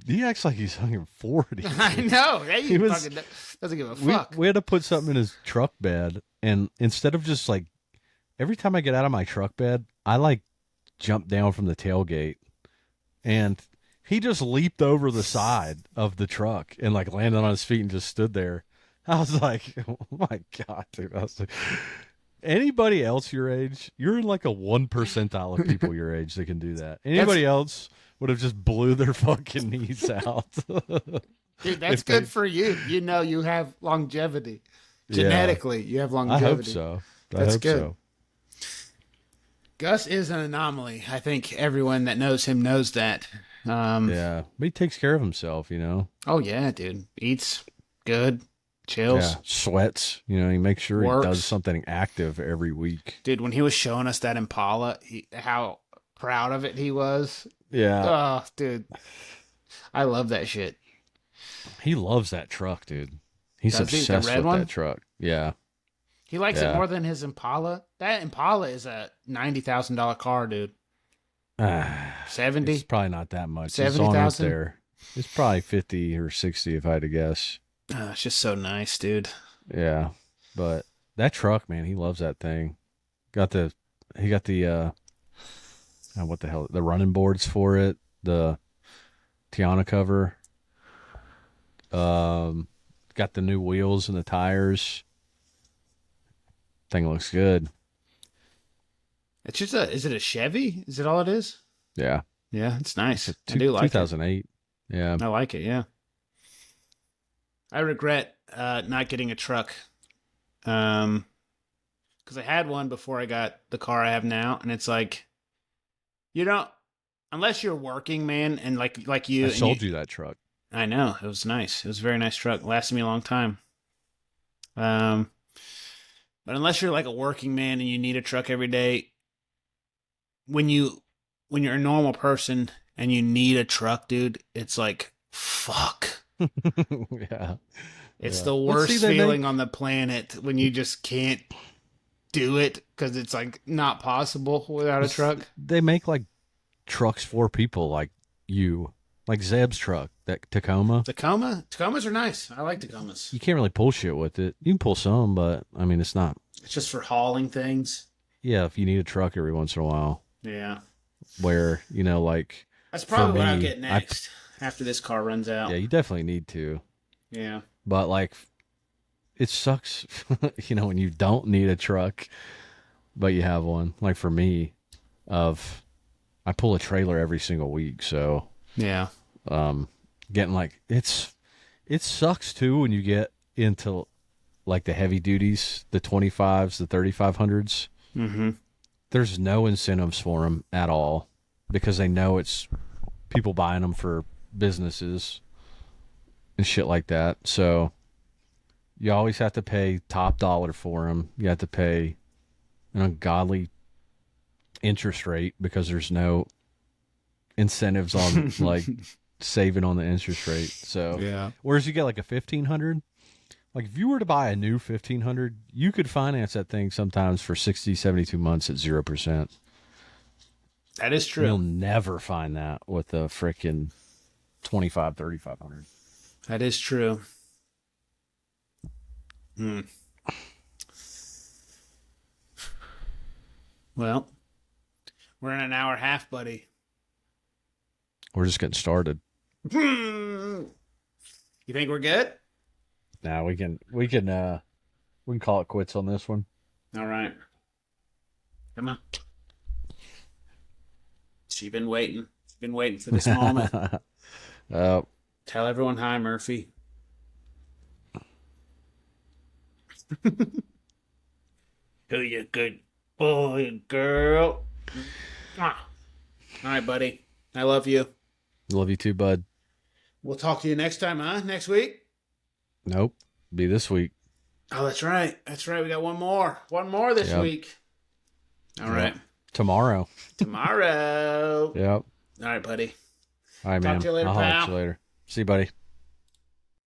He acts like he's 140. I know. He fucking doesn't give a fuck. We had to put something in his truck bed, and instead of just like, every time I get out of my truck bed, I like jump down from the tailgate, and he just leaped over the side of the truck and like landed on his feet and just stood there. I was like, oh my God, dude. I was like, anybody else your age, you're in like a 1 percentile of people your age that can do that. Anybody else would have just blew their fucking knees out. Dude, that's If they, good for you. You know you have longevity. yeah, Genetically, you have I hope longevity. so. I That's hope good. so. Gus is an anomaly. I think everyone that knows him knows that. Um, Yeah, but he takes care of himself, oh yeah, dude. Eats good, Yeah, chills, sweats. He makes sure he does works. something active every week. Dude, when he was showing us that Impala, how proud of it he was. Yeah, Oh, dude, I love that shit. he loves that truck, dude. He's Does he? The obsessed red with that one? truck. Yeah, He likes it yeah. more than his Impala. That Impala is a $90,000 car, dude. It's 70, probably not that much. It's on up 70,000. there. It's probably 50 or 60 if I had to guess. It's just so nice, dude. Yeah, but that truck, man, he loves that thing. Got the he got the what the hell, the running boards for it, the Tiana cover. Um, got the new wheels and the tires. Thing looks good. It's just a. Is it a Chevy? Is it all it is? Yeah, Yeah, it's it's nice. a I do like it. 2008. Yeah. I like it. Yeah. I regret not getting a truck. Because I had one before I got the car I have now, and it's like you don't unless you're working, man, and like you I and you. sold you that truck. I know it was nice. It was a very nice truck. Lasted me a long time. Um, but unless you're like a working man and you need a truck every day, when you when you're a normal person and you need a truck, dude, it's like fuck. Yeah. It's Yeah. the Let's see, worst they feeling make on the planet when you just can't do it because it's like not possible without a truck. they make like trucks for people like you, like Zeb's truck, that Tacoma. Tacomas are nice. I like Tacomas. You can't really pull shit with it. You can pull some, but I mean, it's not. It's just for hauling things. Yeah, if you need a truck every once in a while, Yeah, where like that's for probably what I'll me, get next after this car runs out. yeah, you definitely need to. Yeah, But like, it sucks, when you don't need a truck, but you have one. Like for me, of I pull a trailer every single week, so yeah, um, getting like it sucks too when you get into like the heavy duties, the 25s, the 3500s. mm-hmm. There's no incentives for them at all because they know it's people buying them for businesses and shit like that. So you always have to pay top dollar for them. You have to pay an ungodly interest rate because there's no incentives on like saving on the interest rate. So Yeah, whereas you get like a 1500, like if you were to buy a new 1500, you could finance that thing sometimes for 60, 72 months at 0%. that is You'll true. never find that with a freaking 25, 3500. That is true. Hmm. Well, we're in an hour and a half, buddy. We're just getting started. You think we're good? Now we can call it quits on this one. All right. Come on. She's been waiting. She's been waiting for this moment. uh, Tell everyone hi, Murphy. Who you good boy, girl? Mwah. All right, buddy. I love you. Love you too, bud. We'll talk to you next time, huh? Next week? Nope. Be this week. Oh, that's right. That's right. We got one more. One more this Yep. week. All right. Tomorrow. Tomorrow. Yep. All right, buddy. All right, Talk man. to you later, I'll holler at pal. you later. See you, buddy.